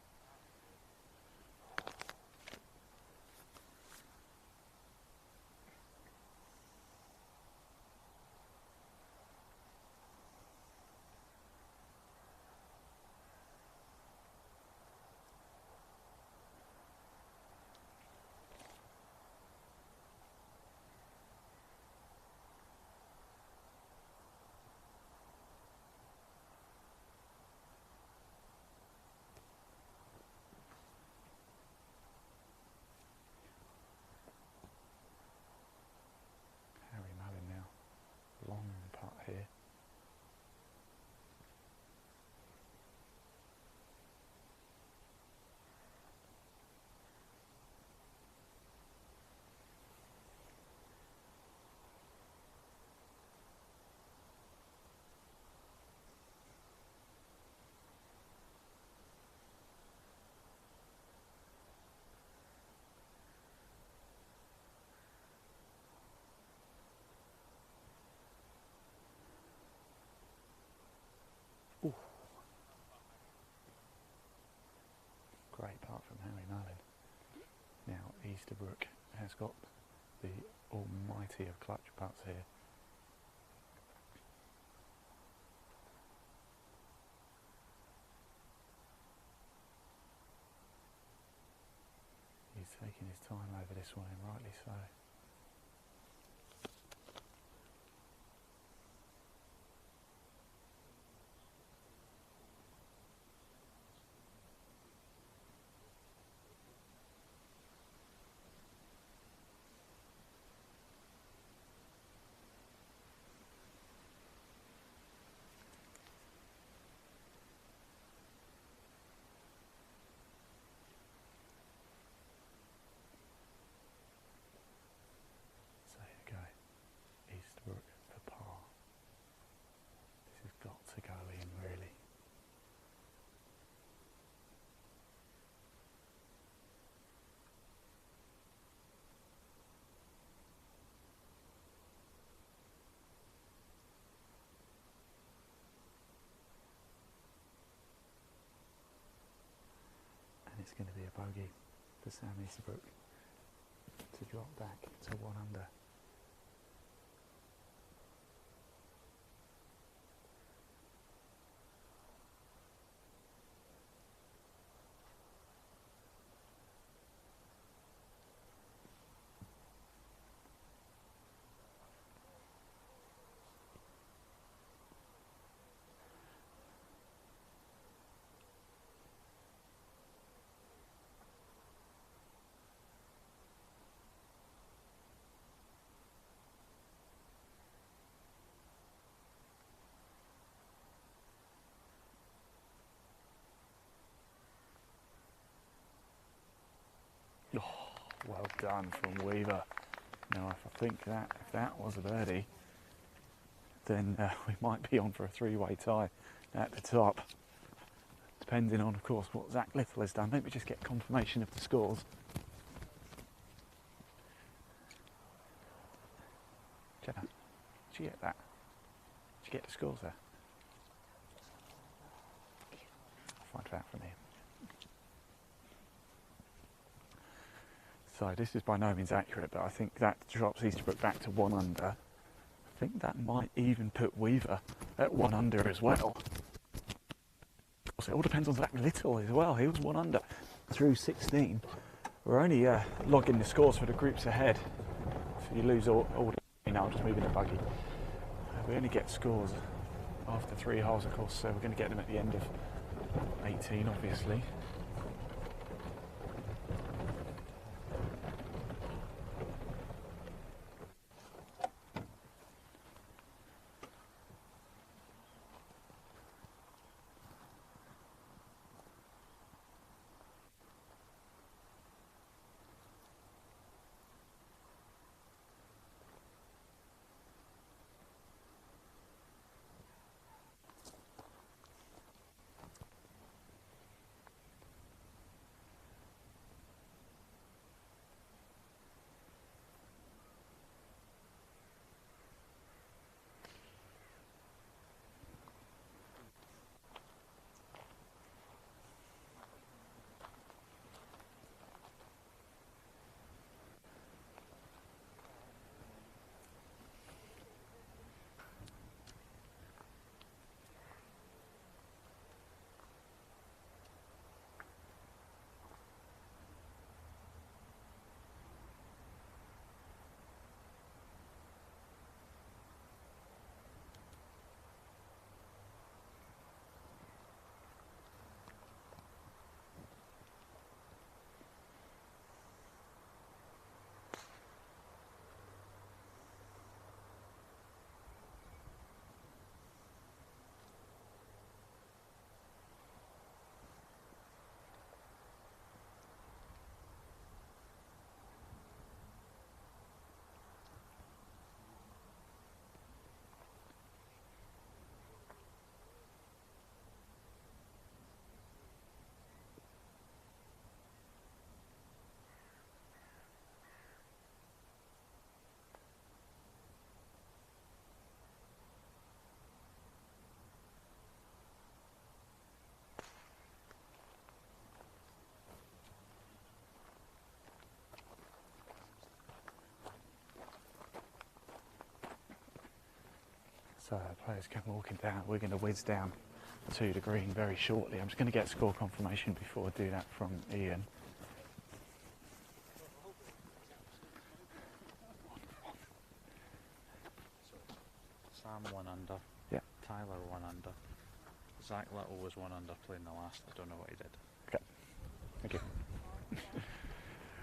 Harry Mallin now. Long putt here. Ooh. Great putt from Harry Mallin. Now Easterbrook has got the almighty of clutch putts here. He's taking his time over this one, and rightly so. So here we go. Easterbrook for par. This has got to go in, really. And it's going to be a bogey for Sam Easterbrook to drop back to 1 under. Oh, well done from Weaver. Now, if that was a birdie, then we might be on for a three-way tie at the top. Depending on, of course, what Zach Little has done. Let me just get confirmation of the scores. Jenna, did you get that? Did you get the scores there? I'll find out from here. So this is by no means accurate, but I think that drops Easterbrook back to 1 under. I think that might even put Weaver at 1 under as well. So it all depends on Zach Little as well. He was 1 under through 16. We're only logging the scores for the groups ahead. So you lose all the... Now I'm just moving the buggy. We only get scores after 3 holes, of course, so we're going to get them at the end of 18, obviously. So players come walking down. We're going to whiz down to the green very shortly. I'm just going to get score confirmation before I do that from Ian. Sam 1 under. Yeah. Tyler 1 under. Zach Little was 1 under playing the last. I don't know what he did. Okay. Thank you.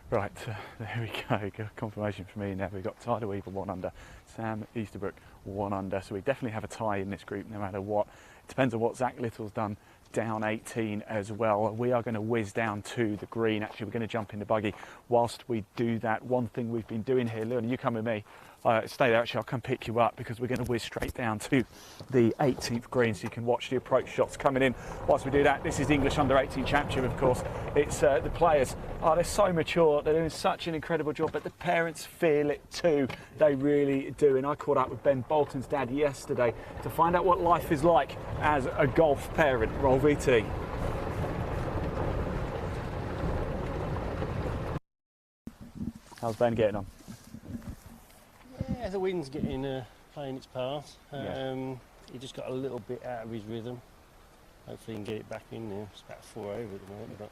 Right, there we go. Good confirmation for me now. We've got Tyler Weaver 1 under, Sam Easterbrook 1 under. So we definitely have a tie in this group no matter what. It depends on what Zach Little's done down 18 as well. We are going to whiz down to the green. Actually, we're going to jump in the buggy. Whilst we do that, one thing we've been doing here, Leon, you come with me. Stay there, actually, I'll come pick you up because we're going to whiz straight down to the 18th green so you can watch the approach shots coming in. Whilst we do that, this is the English U18 Championship, of course. It's the players, they're so mature, they're doing such an incredible job, but the parents feel it too. They really do. And I caught up with Ben Bolton's dad yesterday to find out what life is like as a golf parent. Roll VT. How's Ben getting on? Yeah, the wind's getting playing its part. Yeah. He just got a little bit out of his rhythm. Hopefully he can get it back in now. It's about 4 over at the moment, but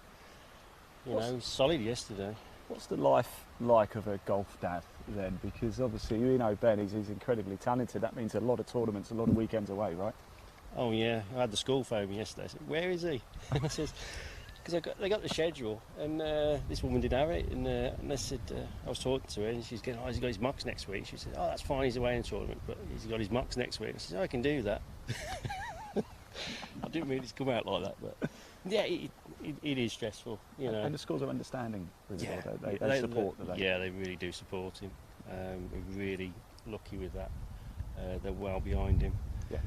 you know, he's solid yesterday. What's the life like of a golf dad then? Because obviously, you know, Ben, he's incredibly talented. That means a lot of tournaments, a lot of weekends away, right? Oh yeah, I had the school phone me yesterday. I said, "Where is he?" I says, because they got the schedule, and this woman didn't have it, and I said, I was talking to her, and she's going, "Oh, he's got his mocks next week." She said, "Oh, that's fine, he's away in the tournament, but he's got his mocks next week." I said, "Oh, I can do that." I didn't mean it to come out like that, but yeah, it is stressful, you know. And the schools are understanding really Yeah, well. They support the Yeah, they really do support him. We're really lucky with that. They're well behind him. Yeah.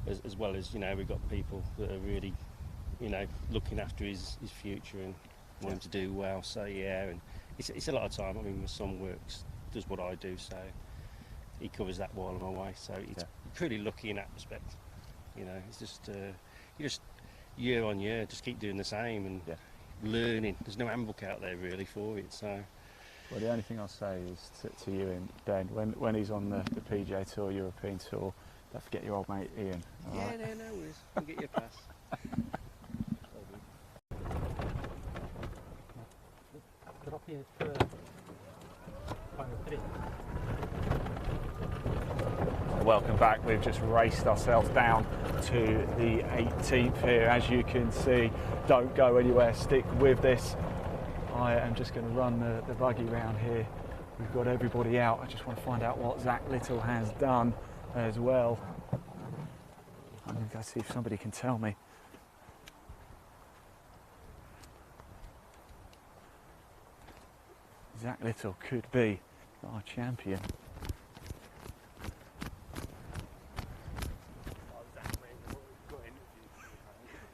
As well as, you know, we've got people that are really, you know, looking after his future and want him to do well. So yeah, and it's a lot of time. I mean, my son does what I do, so he covers that while I'm away. So it's pretty lucky in that respect. You know, it's just you just year on year just keep doing the same and learning. There's no handbook out there really for it. So. Well, the only thing I'll say is to you and Ben, when he's on the PGA Tour, European Tour, don't forget your old mate Ian. Yeah, right? No worries. I'll get you a pass. Welcome back. We've just raced ourselves down to the 18th here. As you can see, don't go anywhere, stick with this. I am just going to run the buggy round here. We've got everybody out. I just want to find out what Zach Little has done as well. I'm going to go see if somebody can tell me. Zach Little could be our champion.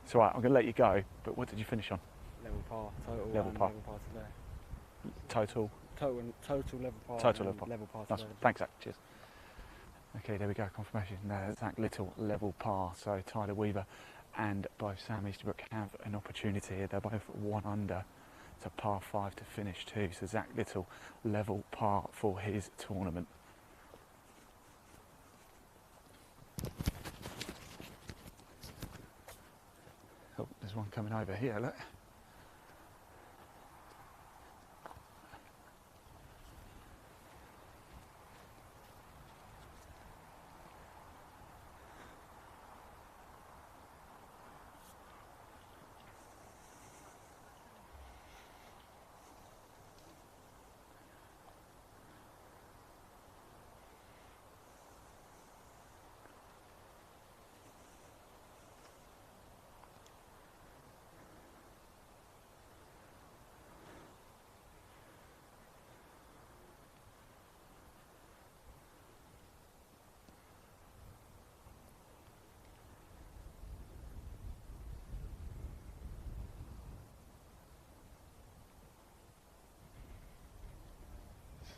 It's all right, I'm going to let you go, but what did you finish on? Level par, total. Level par. Level par today. Total? Total level par. Total level par. Level par Nice. today. Thanks, Zach. Cheers. Okay, there we go. Confirmation. Zach Little level par. So Tyler Weaver and both Sam Easterbrook have an opportunity here. They're both 1 under. It's a par 5 to finish too. So Zach Little level par for his tournament. Oh, there's one coming over here. Look.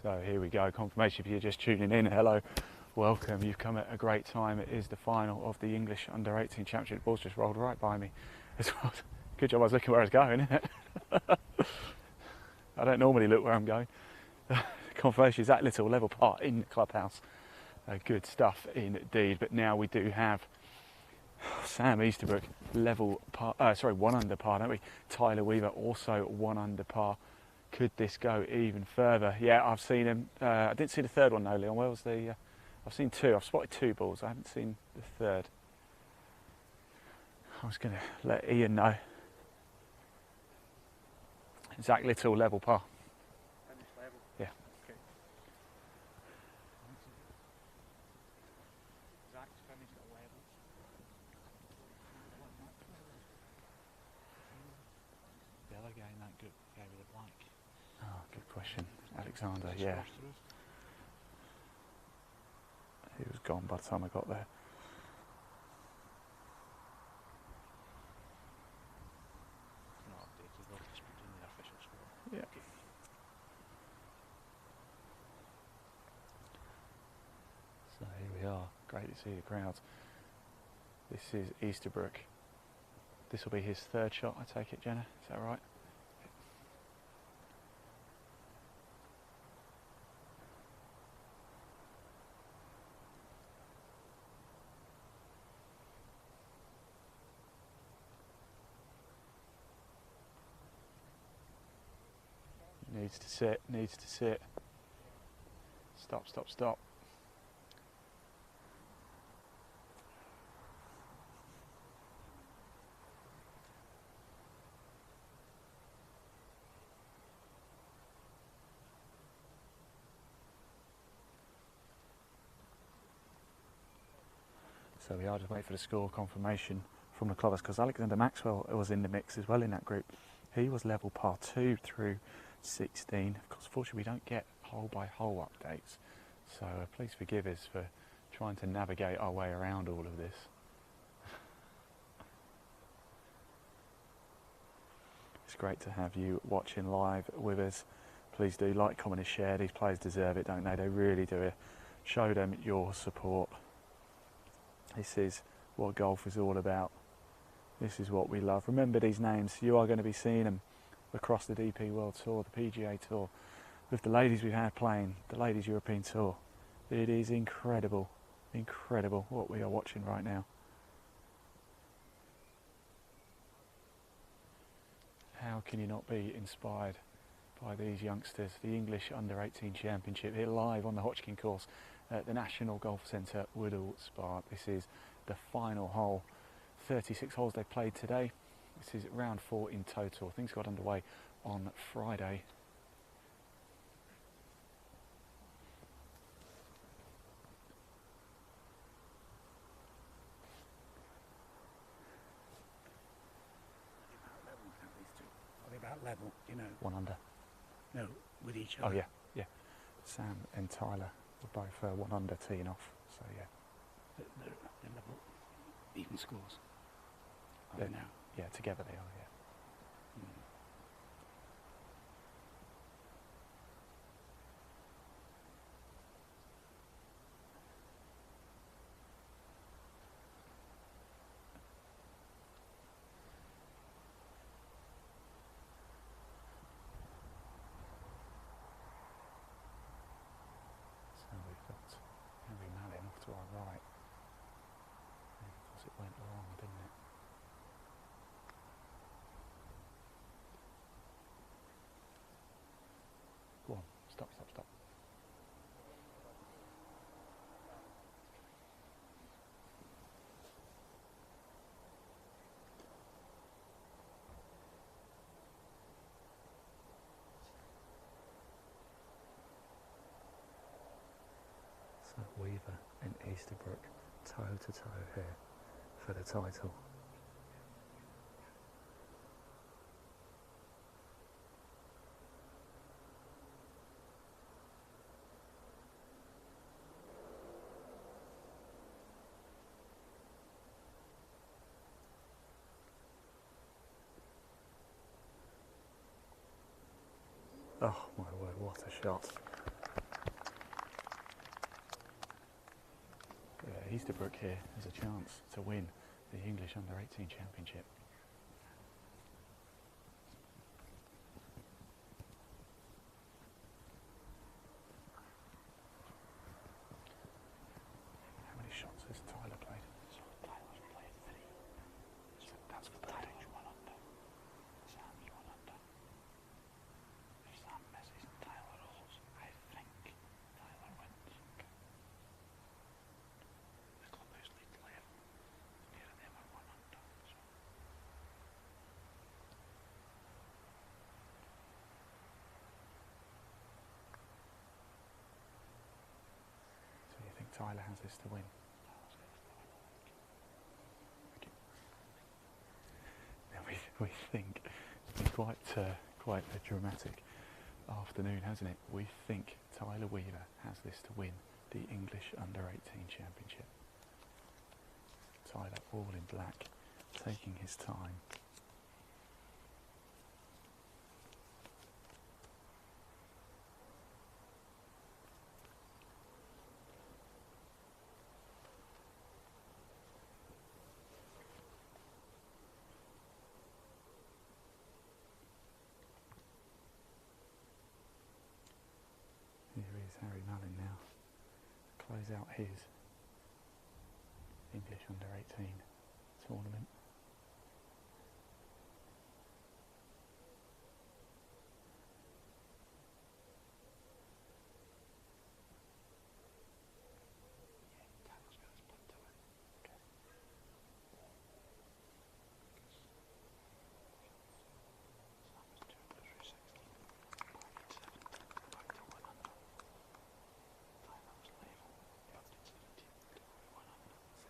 So here we go, confirmation if you're just tuning in. Hello, welcome, you've come at a great time. It is the final of the English Under-18 Championship. The ball's just rolled right by me as well. Good job I was looking where I was going, isn't it? I don't normally look where I'm going. Confirmation, Zach Little, level par in the clubhouse. Good stuff indeed. But now we do have Sam Easterbrook level par, one under par, don't we? Tyler Weaver also 1 under par. Could this go even further? Yeah, I've seen him. I didn't see the third one though, Leon. Where was the? I've seen 2. I've spotted 2 balls. I haven't seen the third. I was going to let Ian know. Zach Little level par. Yeah. Okay. Zach's finished at level. The other guy in that group, the guy with the black. Oh, good question. Alexander, yeah. He was gone by the time I got there. Not updated, they'll just put in the official score. Yeah. Okay. So here we are. Great to see the crowds. This is Easterbrook. This will be his 3rd shot, I take it, Jenna. Is that right? Needs to sit, needs to sit. Stop, stop, stop. So we are just waiting for the score confirmation from the clubbers, because Alexander Maxwell was in the mix as well in that group. He was level par 2 through 16. Of course, fortunately, we don't get hole by hole updates, so please forgive us for trying to navigate our way around all of this. It's great to have you watching live with us. Please do like, comment and share. These players deserve it, don't they? They really do. Show them your support. This is what golf is all about. This is what we love. Remember these names. You are going to be seeing them across the DP World Tour, the PGA Tour, with the ladies we've had playing, the Ladies European Tour. It is incredible, incredible what we are watching right now. How can you not be inspired by these youngsters? The English Under-18 Championship here live on the Hodgkin course at the National Golf Centre, Woodall Spa. This is the final hole. 36 holes they played today. This is round 4 in total. Things got underway on Friday. Are they about level, you know? 1 under. No, with each Oh other. yeah, yeah. Sam and Tyler were both 1 under teeing off. So yeah. They're level, even scores. Are They're- they now? Yeah, together they are. Yeah. So we've got Henry Mallin off to our right. And of course it went wrong, didn't it? Go on, stop, stop, stop. So Weaver and Easterbrook toe to toe here for the title. Oh my word, what a shot. Yeah, Easterbrook here has a chance to win the English Under-18 Championship. Tyler has this to win. Now we think it's been quite a dramatic afternoon, hasn't it? We think Tyler Weaver has this to win the English Under-18 Championship. Tyler, all in black, taking his time. Here is Harry Mallin now, close out his English Under-18 tournament.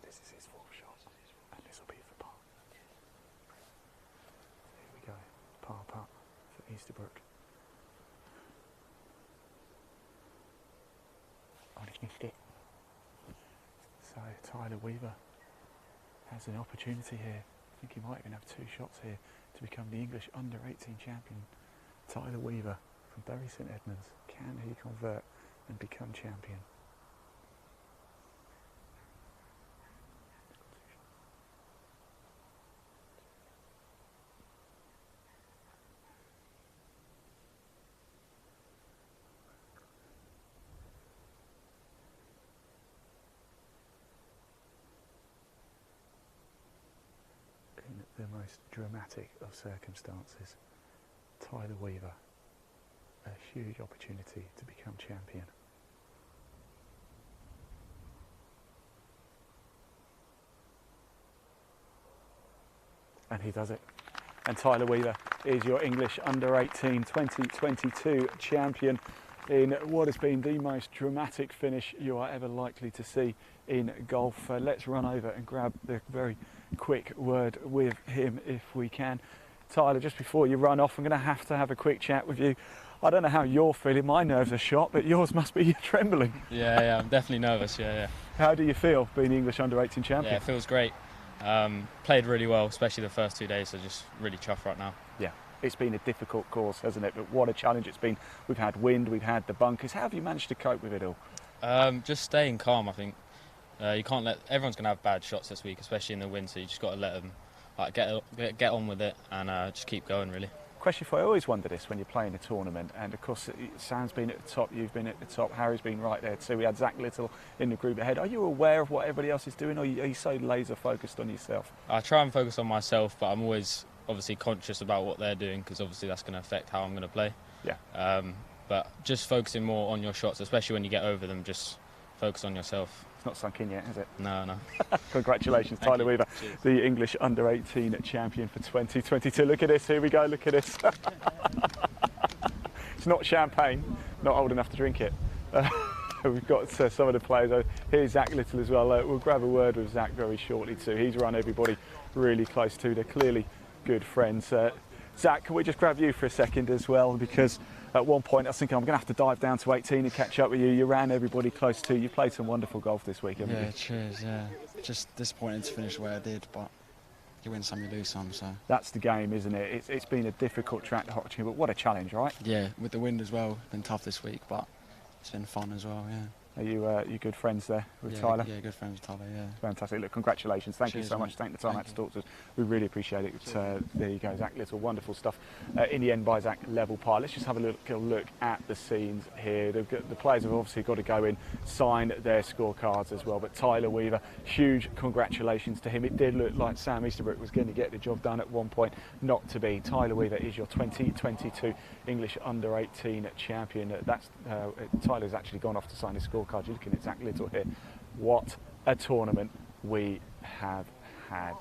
This is his fourth shot, and this will be for par. Here we go, par putt for Easterbrook. Oh, he's missed it. So Tyler Weaver has an opportunity here. I think he might even have two shots here to become the English Under-18 champion. Tyler Weaver from Bury St Edmunds. Can he convert and become champion? In the most dramatic of circumstances, Tyler Weaver, a huge opportunity to become champion. And he does it. And Tyler Weaver is your English Under-18 2022 champion in what has been the most dramatic finish you are ever likely to see in golf. Let's run over and grab the very quick word with him if we can. Tyler, just before you run off, I'm going to have a quick chat with you. I don't know how you're feeling. My nerves are shot, but yours must be trembling. Yeah, I'm definitely nervous, yeah. How do you feel being the English Under-18 champion? Yeah, it feels great. Played really well, especially the first 2 days, so just really chuffed right now. Yeah, it's been a difficult course, hasn't it? But what a challenge it's been. We've had wind, we've had the bunkers. How have you managed to cope with it all? Just staying calm, I think. You can't let, everyone's going to have bad shots this week, especially in the wind, so you just got to let them get on with it and just keep going, really. Question for you, I always wonder this when you're playing a tournament, and of course Sam's been at the top, you've been at the top, Harry's been right there too. We had Zach Little in the group ahead. Are you aware of what everybody else is doing, or are you so laser focused on yourself? I try and focus on myself, but I'm always obviously conscious about what they're doing, because obviously that's going to affect how I'm going to play. Yeah. But just focusing more on your shots, especially when you get over them, just focus on yourself. It's not sunk in yet, has it? No. Congratulations, Tyler Weaver, the English Under-18 champion for 2022. Look at this, here we go, look at this. It's not champagne, not old enough to drink it. We've got some of the players. Here's Zach Little as well. We'll grab a word with Zach very shortly too. He's run everybody really close to. They're clearly good friends. Zach, can we just grab you for a second as well, because at one point I was thinking I'm going to have to dive down to 18 and catch up with you. You ran everybody close to. You played some wonderful golf this week, haven't you? Yeah, cheers, yeah. Just disappointed to finish the way I did, but you win some, you lose some, so. That's the game, isn't it? It's been a difficult track to watch, but what a challenge, right? Yeah, with the wind as well, been tough this week, but it's been fun as well, yeah. Are you good friends there with Tyler? Yeah, good friends with Tyler, yeah. Fantastic. Look, congratulations. Thank you so much mate. for taking the time out to talk to us. We really appreciate it. There you go, Zach Little. Wonderful stuff. In the end, by Zach, level par. Let's just have a look at the scenes here. The players have obviously got to go in, sign their scorecards as well. But Tyler Weaver, huge congratulations to him. It did look like Sam Easterbrook was going to get the job done at one point. Not to be. Tyler Weaver is your 2022 English Under-18 champion. Tyler's actually gone off to sign his scorecard. You're looking at Zach Little here. What a tournament we have had.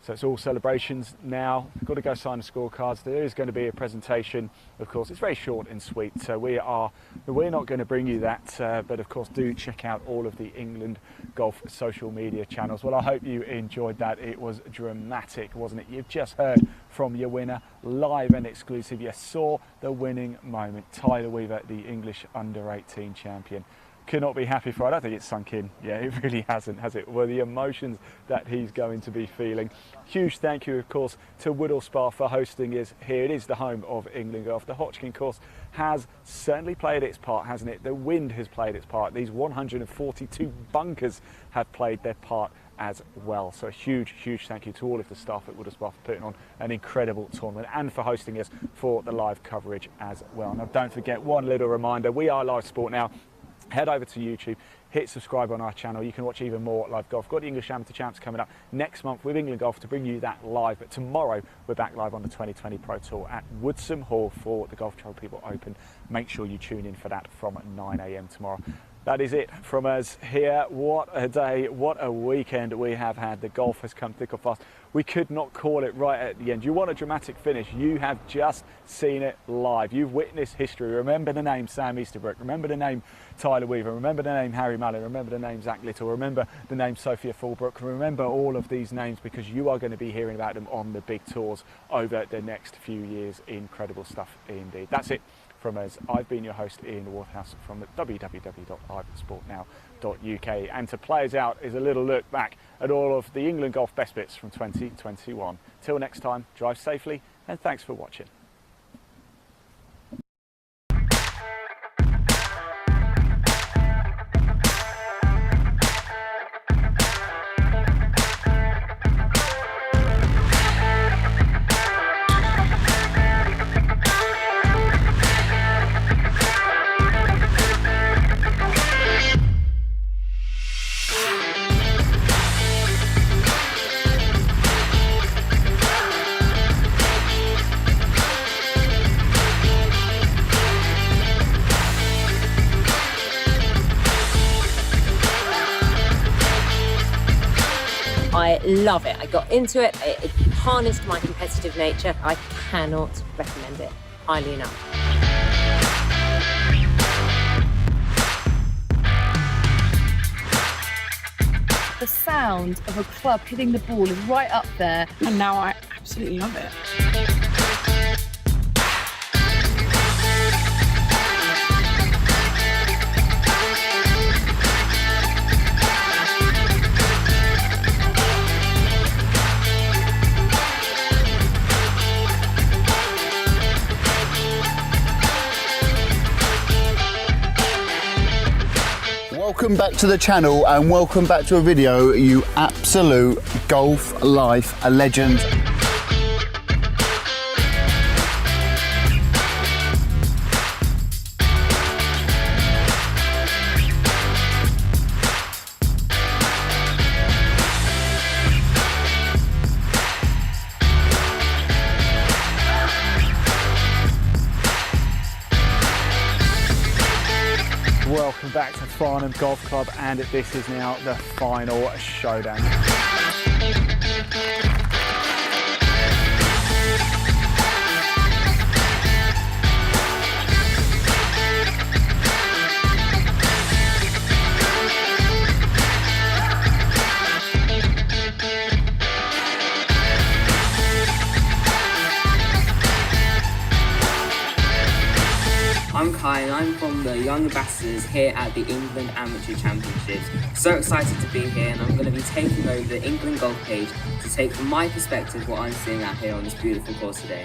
So it's all celebrations now. Got to go sign the scorecards. There is going to be a presentation, of course. It's very short and sweet, so we're not going to bring you that, but of course do check out all of the England Golf social media channels. Well, I hope you enjoyed that. It was dramatic, wasn't it? You've just heard from your winner, live and exclusive. You saw the winning moment. Tyler Weaver, the English under-18 champion. Could not be happy for. I don't think it's sunk in. Yeah, it really hasn't, has it? Well, the emotions that he's going to be feeling. Huge thank you, of course, to Woodall Spa for hosting us here. It is the home of England Golf. The Hodgkin course has certainly played its part, hasn't it? The wind has played its part. These 142 bunkers have played their part as well. So a huge thank you to all of the staff at Woodall Spa for putting on an incredible tournament and for hosting us for the live coverage as well. Now, don't forget, one little reminder, we are live sport now. Head over to YouTube, hit subscribe on our channel. You can watch even more live golf. Got the English Amateur Champs coming up next month with England Golf to bring you that live. But tomorrow we're back live on the 2020 Pro Tour at Woodsum Hall for the Golf Channel People Open. Make sure you tune in for that from 9 AM tomorrow. That is it from us here. What a day, what a weekend we have had. The golf has come thick or fast. We could not call it right at the end. You want a dramatic finish, you have just seen it live. You've witnessed history. Remember the name Sam Easterbrook, remember the name Tyler Weaver, remember the name Harry Mallon, remember the name Zach Little, remember the name Sophia Fulbrook, remember all of these names because you are going to be hearing about them on the big tours over the next few years. Incredible stuff indeed. That's it from us. I've been your host, Ian Waterhouse, from www.ivansportnow.uk, and to play us out is a little look back at all of the England Golf best bits from 2021. Till next time, drive safely and thanks for watching. I love it. I got into it. It harnessed my competitive nature. I cannot recommend it highly enough. The sound of a club hitting the ball is right up there, and now I absolutely love it. Welcome back to the channel and welcome back to a video, you absolute golf life legend. Welcome back to Farnham Golf Club, and this is now the final showdown. I'm Kai and I'm from the Young Ambassadors here at the England Amateur Championships. So excited to be here, and I'm going to be taking over the England Golf page to take from my perspective what I'm seeing out here on this beautiful course today.